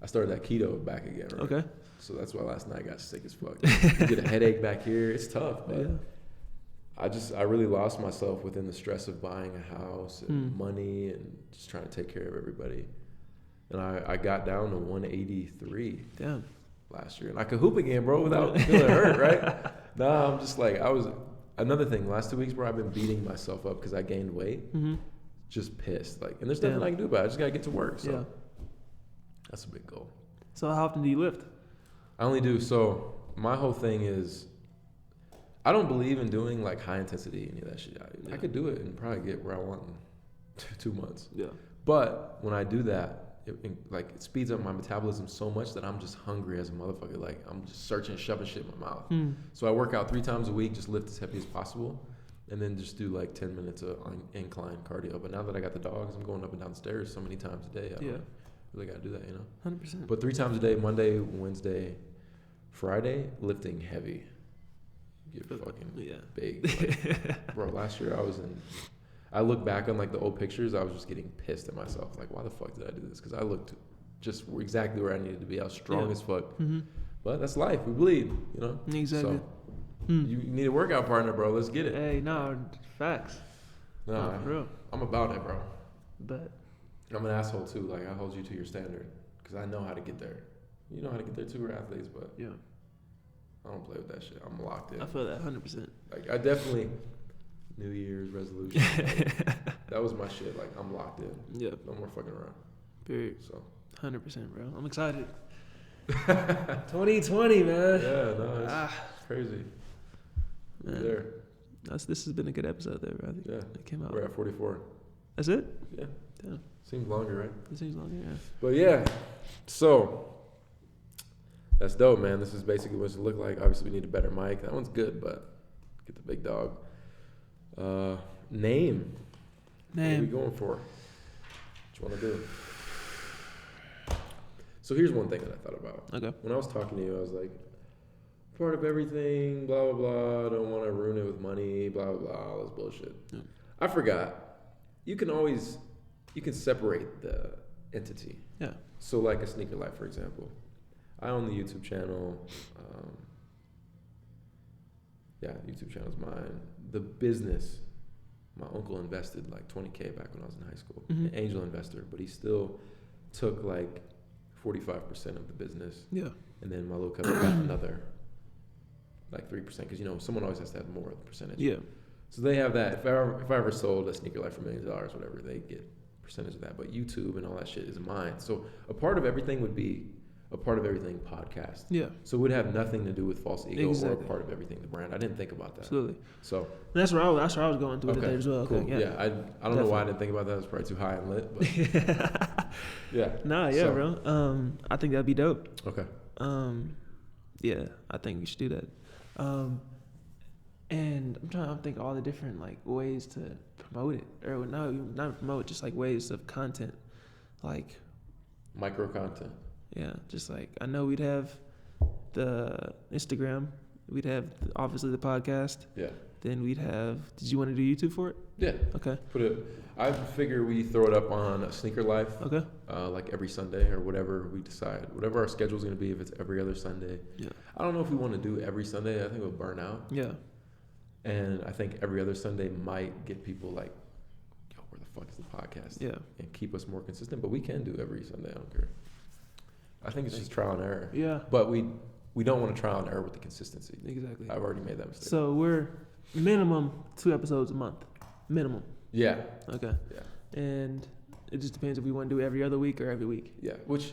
I started that keto back again, right? Okay. So that's why last night I got sick as fuck. You get a headache back here. It's tough, but I really lost myself within the stress of buying a house and money and just trying to take care of everybody. And I got down to 183 last year. And I could hoop again, bro, without feeling hurt, right? Nah, I'm just like, another thing, last 2 weeks, bro, I've been beating myself up because I gained weight. Just pissed. Like, and there's nothing I can do about it. I just got to get to work. So that's a big goal. So how often do you lift? I only do, so my whole thing is, I don't believe in doing like high intensity, any of that shit. I could do it and probably get where I want in 2 months. Yeah. But when I do that, it speeds up my metabolism so much that I'm just hungry as a motherfucker. Like I'm just searching, shoving shit in my mouth. So I work out 3 times a week, just lift as heavy as possible, and then just do like 10 minutes of incline cardio. But now that I got the dogs, I'm going up and down the stairs so many times a day. I don't really got to do that, you know? 100%. But 3 times a day, Monday, Wednesday, Friday, lifting heavy. Get fucking big. Like, bro, last year I look back on like the old pictures, I was just getting pissed at myself. Like, why the fuck did I do this? Because I looked just exactly where I needed to be. I was strong as fuck. But that's life. We bleed, you know? Exactly. So you need a workout partner, bro. Let's get it. Hey, no, facts. Nah, for real. I'm about it, bro. But I'm an asshole too. Like, I hold you to your standard because I know how to get there. You know how to get there too. We're athletes, but I don't play with that shit. I'm locked in. I feel that 100%. Like, I definitely New Year's resolution. Like, that was my shit. Like, I'm locked in. Yeah. No more fucking around. Period. So 100%, bro. I'm excited. 2020, man. Yeah, no, it's crazy. Man. There. This has been a good episode there, bro. I think it came out. We're at 44. That's it? Yeah. Damn. Seems longer, right? It seems longer, yeah. But yeah, so that's dope, man. This is basically what it look like. Obviously, we need a better mic. That one's good, but get the big dog. Name. What are we going for? What you want to do? So here's one thing that I thought about. Okay. When I was talking to you, I was like, part of everything, blah, blah, blah. Don't want to ruin it with money, blah, blah, blah. All this bullshit. Yeah. I forgot. You can separate the entity. Yeah. So like a Sneaker Life, for example. I own the YouTube channel. YouTube channel's mine. The business, my uncle invested like $20K back when I was in high school. An angel investor, but he still took like 45% of the business. Yeah. And then my little cousin got another like 3%, because you know someone always has to have more of the percentage. Yeah. So they have that. If I ever sold a Sneaker Life for $millions, whatever, they get a percentage of that. But YouTube and all that shit is mine. So a part of everything would be a part of everything podcast. Yeah. So it would have nothing to do with False Ego or a part of everything the brand. I didn't think about that. Absolutely. So that's where I was going through it today as well. Cool. Okay, yeah. I don't know why I didn't think about that. It was probably too high and lit. But yeah. Nah, yeah, bro. I think that'd be dope. Okay. Yeah, I think we should do that. And I'm trying to think all the different like ways to promote it, or no, not promote, just like ways of content, like micro content. Yeah, just like I know we'd have the Instagram, we'd have obviously the podcast. Yeah. Then we'd have. Did you want to do YouTube for it? Yeah. Okay. I figure we throw it up on Sneaker Life. Okay. Like every Sunday or whatever we decide, whatever our schedule's gonna be. If it's every other Sunday. Yeah. I don't know if we want to do every Sunday. I think we'll burn out. Yeah. And I think every other Sunday might get people like, yo, where the fuck is the podcast? Yeah. And keep us more consistent. But we can do every Sunday. I don't care. I think it's just trial and error. Yeah. But we don't want to trial and error with the consistency. Exactly. I've already made that mistake. So we're minimum 2 episodes a month. Minimum. Yeah. Okay. Yeah. And it just depends if we want to do every other week or every week. Yeah. Which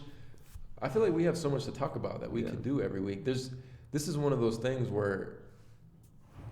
I feel like we have so much to talk about that we can do every week. This is one of those things where,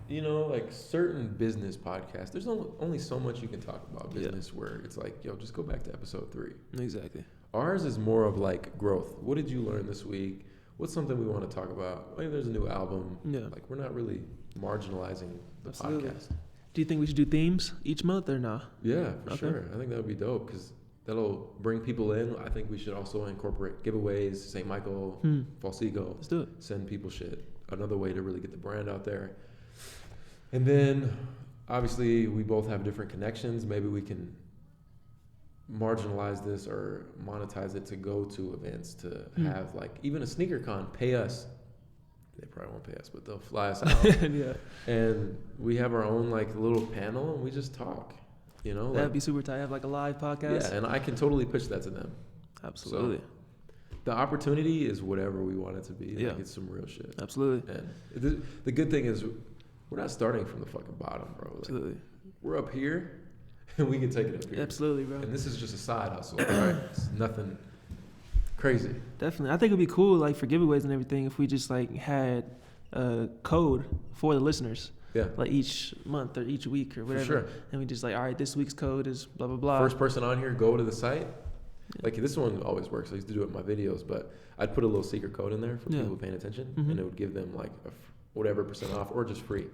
you know, like certain business podcasts, there's only so much you can talk about business where it's like, yo, just go back to episode 3. Exactly. Ours is more of like growth. What did you learn this week? What's something we want to talk about? Maybe there's a new album. Yeah. Like we're not really marginalizing the Absolutely. podcast. Do you think we should do themes each month or not? Yeah, for sure. I think that would be dope because that'll bring people in. I think we should also incorporate giveaways, St. Michael, Falsigo. Let's do it. Send people shit. Another way to really get the brand out there. And then, obviously, we both have different connections. Maybe we can marginalize this or monetize it to go to events to have, like, even a sneaker con, pay us. They probably won't pay us, but they'll fly us out. Yeah. And we have our own, like, little panel, and we just talk, you know? That'd be super tight. Have, like, a live podcast. Yeah, and I can totally pitch that to them. Absolutely. So, the opportunity is whatever we want it to be. Yeah. Like, it's some real shit. Absolutely. And the good thing is, we're not starting from the fucking bottom, bro. Like, Absolutely. we're up here, and we can take it up here. Absolutely, bro. And this is just a side hustle, right? It's nothing crazy. Definitely. I think it'd be cool, like, for giveaways and everything, if we just, like, had a code for the listeners. Yeah. Like, each month or each week or whatever. For sure. And we just, like, all right, this week's code is blah, blah, blah. First person on here, go to the site. Like, this one always works. I used to do it in my videos, but I'd put a little secret code in there for people paying attention, and it would give them, like, whatever % off or just free.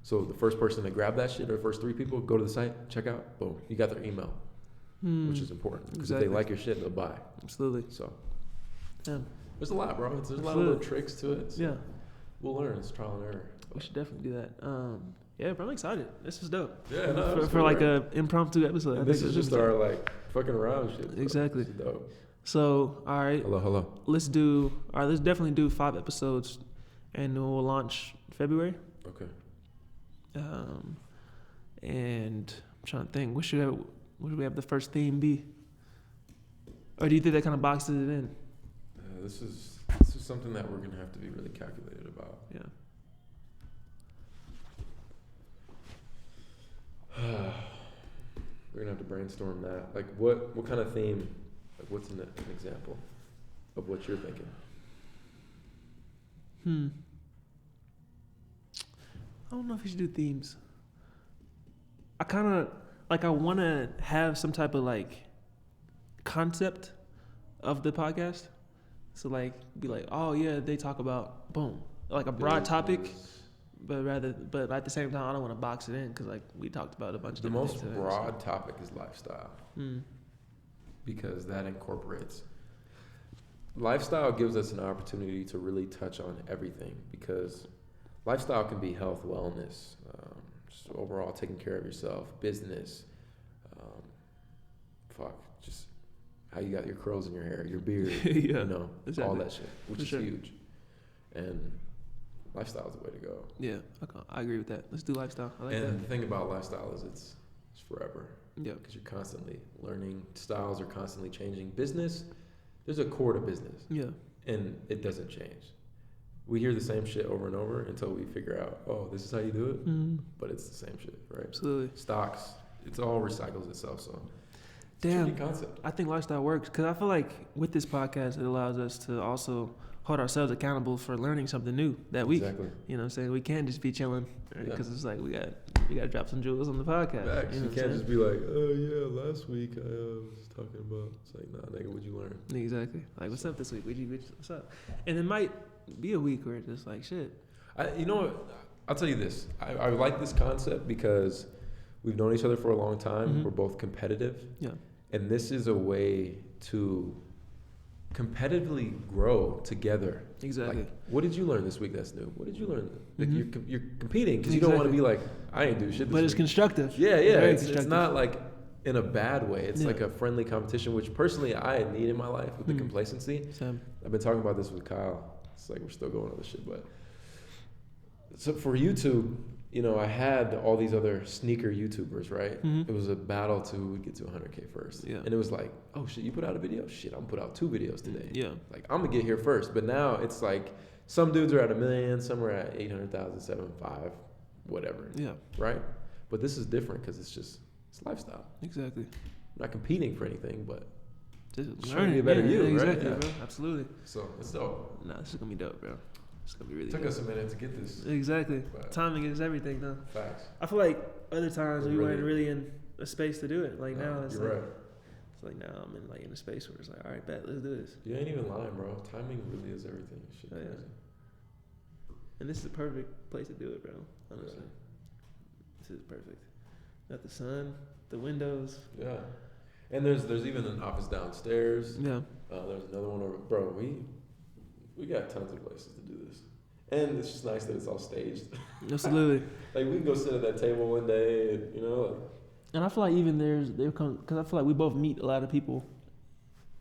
So the first person to grab that shit, or the first 3 people, go to the site, check out, boom, you got their email, which is important. Because if they like your shit, they'll buy. Absolutely. So Yeah. there's a lot, bro. There's a lot of little tricks to it. So Yeah. we'll learn. It's trial and error. We should definitely do that. Yeah, bro, I'm excited. This is dope. Yeah, no, for like a impromptu episode. And this is just our like fucking around shit. So Exactly. this is dope. So, all right. Hello. Let's definitely do 5 episodes, and we'll launch February. Okay. And I'm trying to think, what should we have the first theme be? Or do you think that kind of boxes it in? This is something that we're gonna have to be really calculated about. Yeah. We're gonna have to brainstorm that. Like, what kind of theme? Like, what's an example of what you're thinking? I don't know if we should do themes. I kind of I want to have some type of like concept of the podcast. So like be like, oh yeah, they talk about boom, like a broad topic, but at the same time, I don't want to box it in because like we talked about a bunch of The different most things broad topic is lifestyle, today, because that incorporates. Lifestyle gives us an opportunity to really touch on everything, because lifestyle can be health, wellness, just overall taking care of yourself, business, just how you got your curls in your hair, your beard, Yeah, you know, exactly. all that shit, which For is sure. huge. And lifestyle is the way to go. Yeah, I agree with that. Let's do lifestyle. I like And the thing about lifestyle is it's forever, that. Yeah, because you're constantly learning. Styles are constantly changing. Business, there's a core to business, yeah, and it doesn't change. We hear the same shit over and over until we figure out, oh, this is how you do it, but it's the same shit, right? absolutely. Stocks, it's all recycles itself, so it's a Damn, tricky concept. I think lifestyle works because I feel like with this podcast, it allows us to also hold ourselves accountable for learning something new that week. Exactly. You know what I'm saying? We can't just be chilling because it's like we got to drop some jewels on the podcast. Facts. You know You what can't I'm just be like, oh yeah, last week I was talking about. It's like, nah, nigga, what'd you learn? saying? Exactly. Like, what's up this week? What's up? And it might be a week where it's just like, shit. You know what? I'll tell you this. I like this concept because we've known each other for a long time. Mm-hmm. We're both competitive. Yeah. And this is a way to competitively grow together. Exactly. Like, what did you learn this week that's new? What did you learn? Like, Mm-hmm. you're competing because you don't want to be like, I ain't do shit this But it's week. constructive. Yeah. Very It's constructive. not like in a bad way. It's Yeah. like a friendly competition, which personally I need in my life with the complacency. Same. I've been talking about this with Kyle. It's like we're still going on this shit, but so for YouTube, you know, I had all these other sneaker YouTubers, right? Mm-hmm. It was a battle to get to 100K first. Yeah. And it was like, oh shit, you put out a video? Shit, I'm gonna put out 2 videos today. Yeah. Like, I'm gonna get here first. But now it's like some dudes are at 1 million, some are at 800,000, 7.5, whatever. Yeah. Right? But this is different because it's lifestyle. Exactly. I'm not competing for anything, but Just trying to be a better you, right? Exactly, Yeah. bro. Absolutely. so it's dope. Nah, this is gonna be dope, bro. It's gonna be really It took dope. us a minute to get this. Exactly. But Timing is everything, though. facts. I feel like other times It we weren't really- really in a space to do it. Like now, it's you're like, right. it's like now I'm in a space where it's like, all right, bet, let's do this. You ain't even lying, bro. Timing really is everything. Shit Oh, yeah. crazy. And this is the perfect place to do it, bro. Honestly, this is perfect. Got the sun, the windows. Yeah. And there's even an office downstairs. Yeah. There's another one over. Bro, we got tons of places to do this. And it's just nice that it's all staged. Absolutely. Like, we can go sit at that table one day, and, you know. Like, And I feel like even there come because I feel like we both meet a lot of people,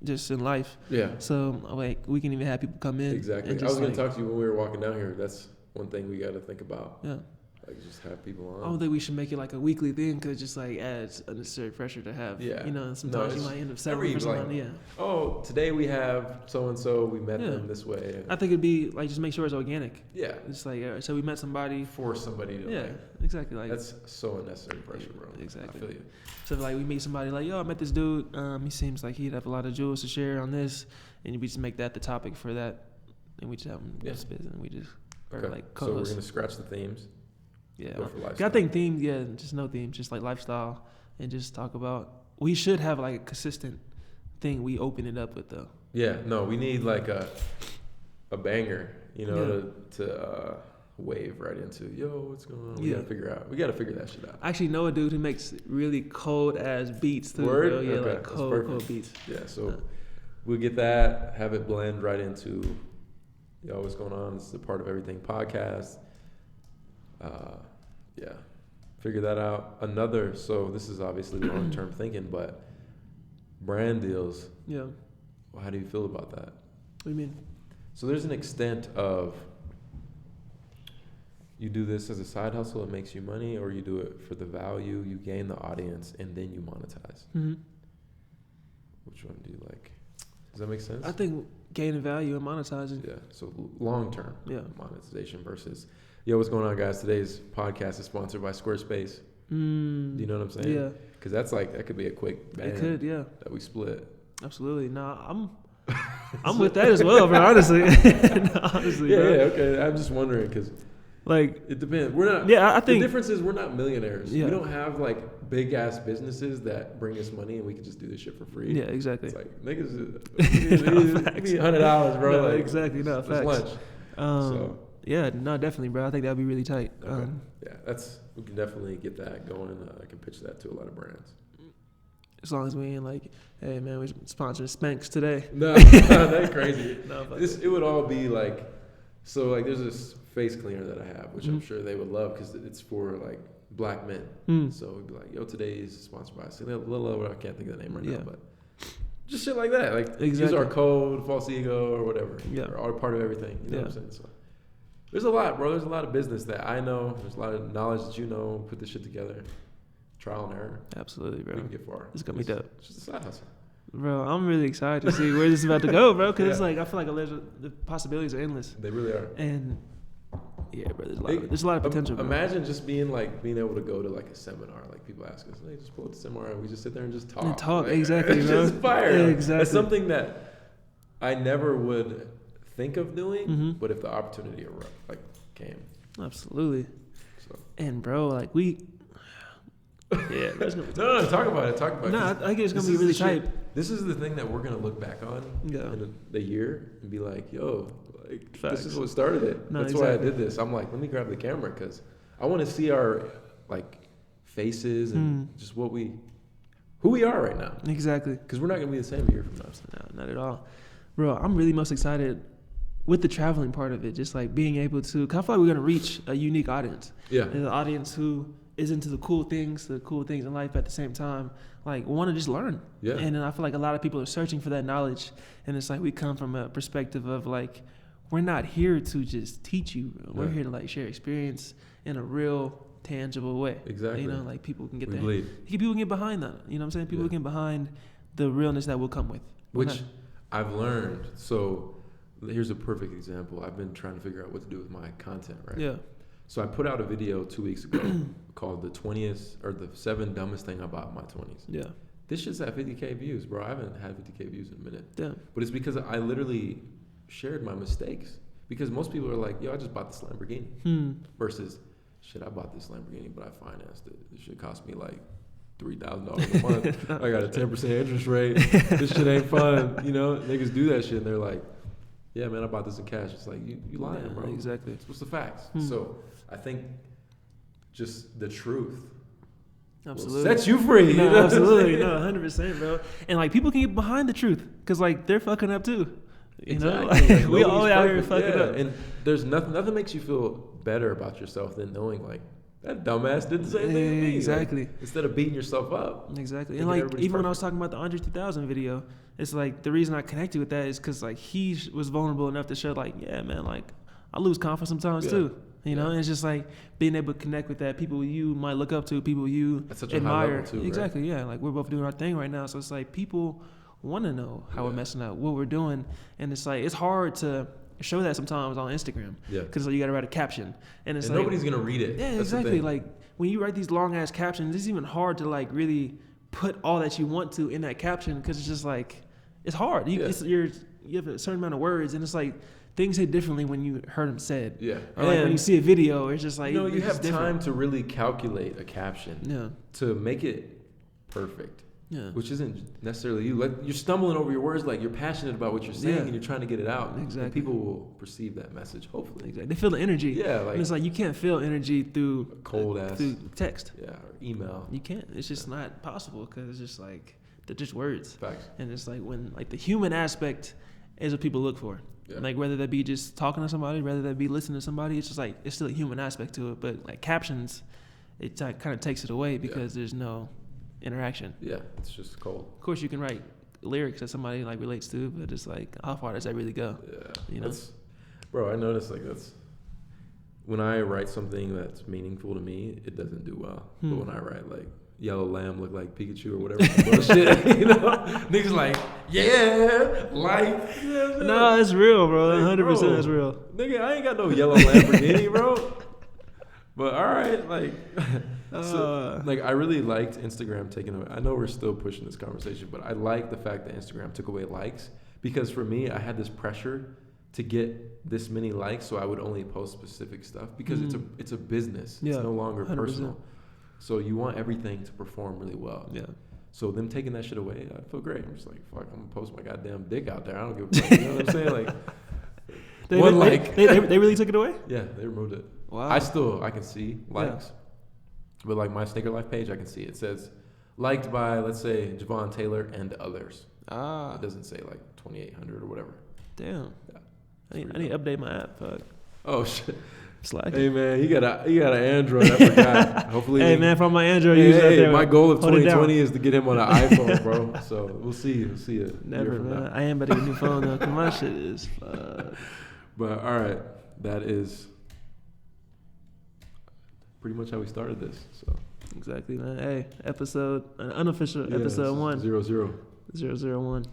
just in life. yeah. So like we can even have people come in. Exactly. And I just was going to like, talk to you when we were walking down here. That's one thing we got to think about. Yeah. Like, just have people on. I don't think we should make it like a weekly thing because it just like adds unnecessary pressure to have. Yeah. You know, and sometimes you it's might end up settling for like, someone. Yeah. Oh, today we have so and so. We met Yeah. them this way. I think it'd be like just make sure it's organic. Yeah. It's like so we met somebody. Force somebody to. Yeah. Like, Exactly. Like that's so unnecessary pressure, bro. Exactly. I feel you. so like we meet somebody like yo I met this dude. He seems like he'd have a lot of jewels to share on this, and we just make that the topic for that, and we just have him Yeah. spit and we just or Okay. like So we're co-host. going to scratch the themes. Yeah. Go for 'Cause lifestyle. I think theme, yeah, just no theme, just like lifestyle, and just talk about. We should have like a consistent thing. We open it up with though. Yeah, no, we need like a banger, you know, Yeah. to wave right into. Yo, what's going on? We Yeah. gotta figure out. We gotta figure that shit out. I actually know a dude who makes really cold ass beats too. Word? Bro. Yeah, Okay, like that's cold perfect. beats. Yeah, so we'll get that, have it blend right into, yo, what's going on? It's a Part of Everything podcast. Yeah, figure that out. So this is obviously long term thinking, but brand deals. Yeah. How do you feel about that? What do you mean? So there's an extent of you do this as a side hustle, it makes you money, or you do it for the value, you gain the audience, and then you monetize. Mm-hmm. Which one do you like? Does that make sense? I think gaining value and monetizing. Yeah. So long term Yeah. monetization versus, yo, what's going on, guys? Today's podcast is sponsored by Squarespace. Do you know what I'm saying? Yeah. Because that could be a quick bang It could. Yeah. that we split. Absolutely. Nah, I'm with that as well, bro. Honestly. No, honestly, Yeah, bro. yeah, okay. I'm just wondering because Like. it depends. We're not. Yeah, I think. The difference is we're not millionaires. Yeah. We don't have like big ass businesses that bring us money and we can just do this shit for free. Yeah. Exactly. It's like niggas, No, give facts. me $100, bro. No, like, exactly. No, it's facts. lunch. So. Yeah. No. Definitely, bro. I think that'd be really tight. Okay. Yeah, we can definitely get that going. I can pitch that to a lot of brands. As long as we ain't like, hey man, we sponsoring Spanx today. No, that's crazy. No, fuck It would all be like, so like there's this face cleaner that I have, which I'm Mhm. sure they would love because it's for like black men. Mm. So we'd be like, yo, today's sponsored by Lil, I can't think of the name right Yeah. now, but just shit like that. Like use Exactly. our code, false ego, or whatever. Yeah. Or Part of Everything. You know what I'm Yeah. saying? So there's a lot, bro. There's a lot of business that I know. There's a lot of knowledge that you know. Put this shit together. Trial and error. Absolutely, We bro. can get far. It's gonna be dope. It's just a side hustle. Bro, I'm really excited to see where this is about to go, bro. Because it's Yeah. like I feel like the possibilities are endless, They really are. and yeah, bro, there's a lot of potential. Bro. Imagine just being able to go to like a seminar. Like people ask us, hey, just pull up the seminar and we just sit there and just talk. And talk, Like, exactly, it's bro. just fire. Exactly. It's something that I never would think of doing, Mhm. but if the opportunity came, Absolutely. so And bro, like we, yeah, that's gonna be no, talk about it. Talk about it. No, 'cause I think it's gonna this be is the really shit- tight. This is the thing that we're gonna look back on Yeah. in the year and be like, yo, Like, Facts. this is what started it. No, That's why I did this. I'm like, let me grab the camera because I want to see our like faces and just who we are right now. Exactly. Because we're not gonna be the same a year from now. No, not at all, bro. I'm really most excited with the traveling part of it. Just like being able to, cause I feel like we're gonna reach a unique audience. Yeah. And an audience who is into the cool things in life at the same time, like want to just learn. Yeah. And then I feel like a lot of people are searching for that knowledge, and it's like we come from a perspective of like we're not here to just teach you. We're here to like share experience in a real tangible way. Exactly. You know, like people can get that. believe. People can get behind that. You know what I'm saying? People can get behind the realness that will come with. Which I've learned. So here's a perfect example. I've been trying to figure out what to do with my content, right? Yeah. So I put out a video 2 weeks ago called the 7 dumbest thing about my 20s. Yeah. This shit's at 50K views, bro. I haven't had 50K views in a minute. Yeah. But it's because I literally shared my mistakes. Because most people are like, yo, I just bought this Lamborghini. Versus, shit, I bought this Lamborghini, but I financed it. This shit cost me like $3,000 a month. I got a 10% interest rate. This shit ain't fun. You know, niggas do that shit and they're like, yeah, man, I bought this in cash. It's like, you lying, bro. Exactly. What's the facts? So I think just the truth Absolutely. will set you free. No, you know absolutely. No, 100%, bro. And like people can get behind the truth because like they're fucking up too. You know, like, we all out here fucking up. And there's nothing makes you feel better about yourself than knowing like that dumbass did the same thing to me. Exactly. Like, instead of beating yourself up. Exactly. And like even when I was talking about the Andre 3000 video, it's like the reason I connected with that is because like he was vulnerable enough to show like, yeah, man, like I lose confidence sometimes too. You know, and it's just like being able to connect with that people you might look up to, people you At such a admire. high level too, exactly. Right? Yeah. Like we're both doing our thing right now, so it's like people want to know how we're messing up, what we're doing, and it's like it's hard to show that sometimes on Instagram. Yeah. Because you got to write a caption, and it's and like nobody's gonna read it. yeah, That's exactly. Like when you write these long ass captions, it's even hard to like really put all that you want to in that caption because it's just like it's hard. You have a certain amount of words, and it's like things hit differently when you heard them said. Yeah. Or like when you see a video, it's just like you have different. time to really calculate a caption. Yeah. To make it perfect. Yeah. Which isn't necessarily you. Like you're stumbling over your words, like you're passionate about what you're saying, and you're trying to get it out. Exactly. And people will perceive that message. Hopefully. Exactly. They feel the energy. Yeah. Like and it's like you can't feel energy through cold ass through text. Yeah. Or email. You can't. It's just not possible because it's just like they're just words. Facts. And it's like when like the human aspect is what people look for. Yeah. Like whether that be just talking to somebody, whether that be listening to somebody, it's just like it's still a human aspect to it. But like captions, it kind of takes it away because there's no interaction. Yeah, it's just cold. Of course, you can write lyrics that somebody like relates to, but it's like how far does that really go? Yeah, you know, bro. I noticed like that's when I write something that's meaningful to me, it doesn't do well. But when I write like yellow lamb look like Pikachu or whatever bullshit, you know, niggas like like. You know no, it's real, bro. Like, 100% is real. Nigga, I ain't got no yellow Lamborghini, bro. But all right, like. Like I really liked Instagram taking away. I know we're still pushing this conversation, but I like the fact that Instagram took away likes because for me, I had this pressure to get this many likes, so I would only post specific stuff because it's a business. It's no longer 100%. Personal. So you want everything to perform really well. Yeah. So them taking that shit away, I feel great. I'm just like, fuck, I'm gonna post my goddamn dick out there. I don't give a fuck. You know what I'm saying? Like, they really took it away? Yeah, they removed it. Wow. I can see likes. Yeah. But like my Sneaker Life page, I can see it says liked by, let's say, Javon Taylor and others. It doesn't say like 2,800 or whatever. Damn. Yeah. I need to update my app. Fuck. Oh shit. Slack. Hey man, you got an Android. I forgot. Hopefully. Hey man, from my Android user. My goal of 2020 is to get him on an iPhone, bro. So we'll see. We'll see it. Never, man. I am about to get a new phone though, cause my shit is. But all right, that is pretty much how we started this. So exactly, man. Hey, unofficial episode 1. 001.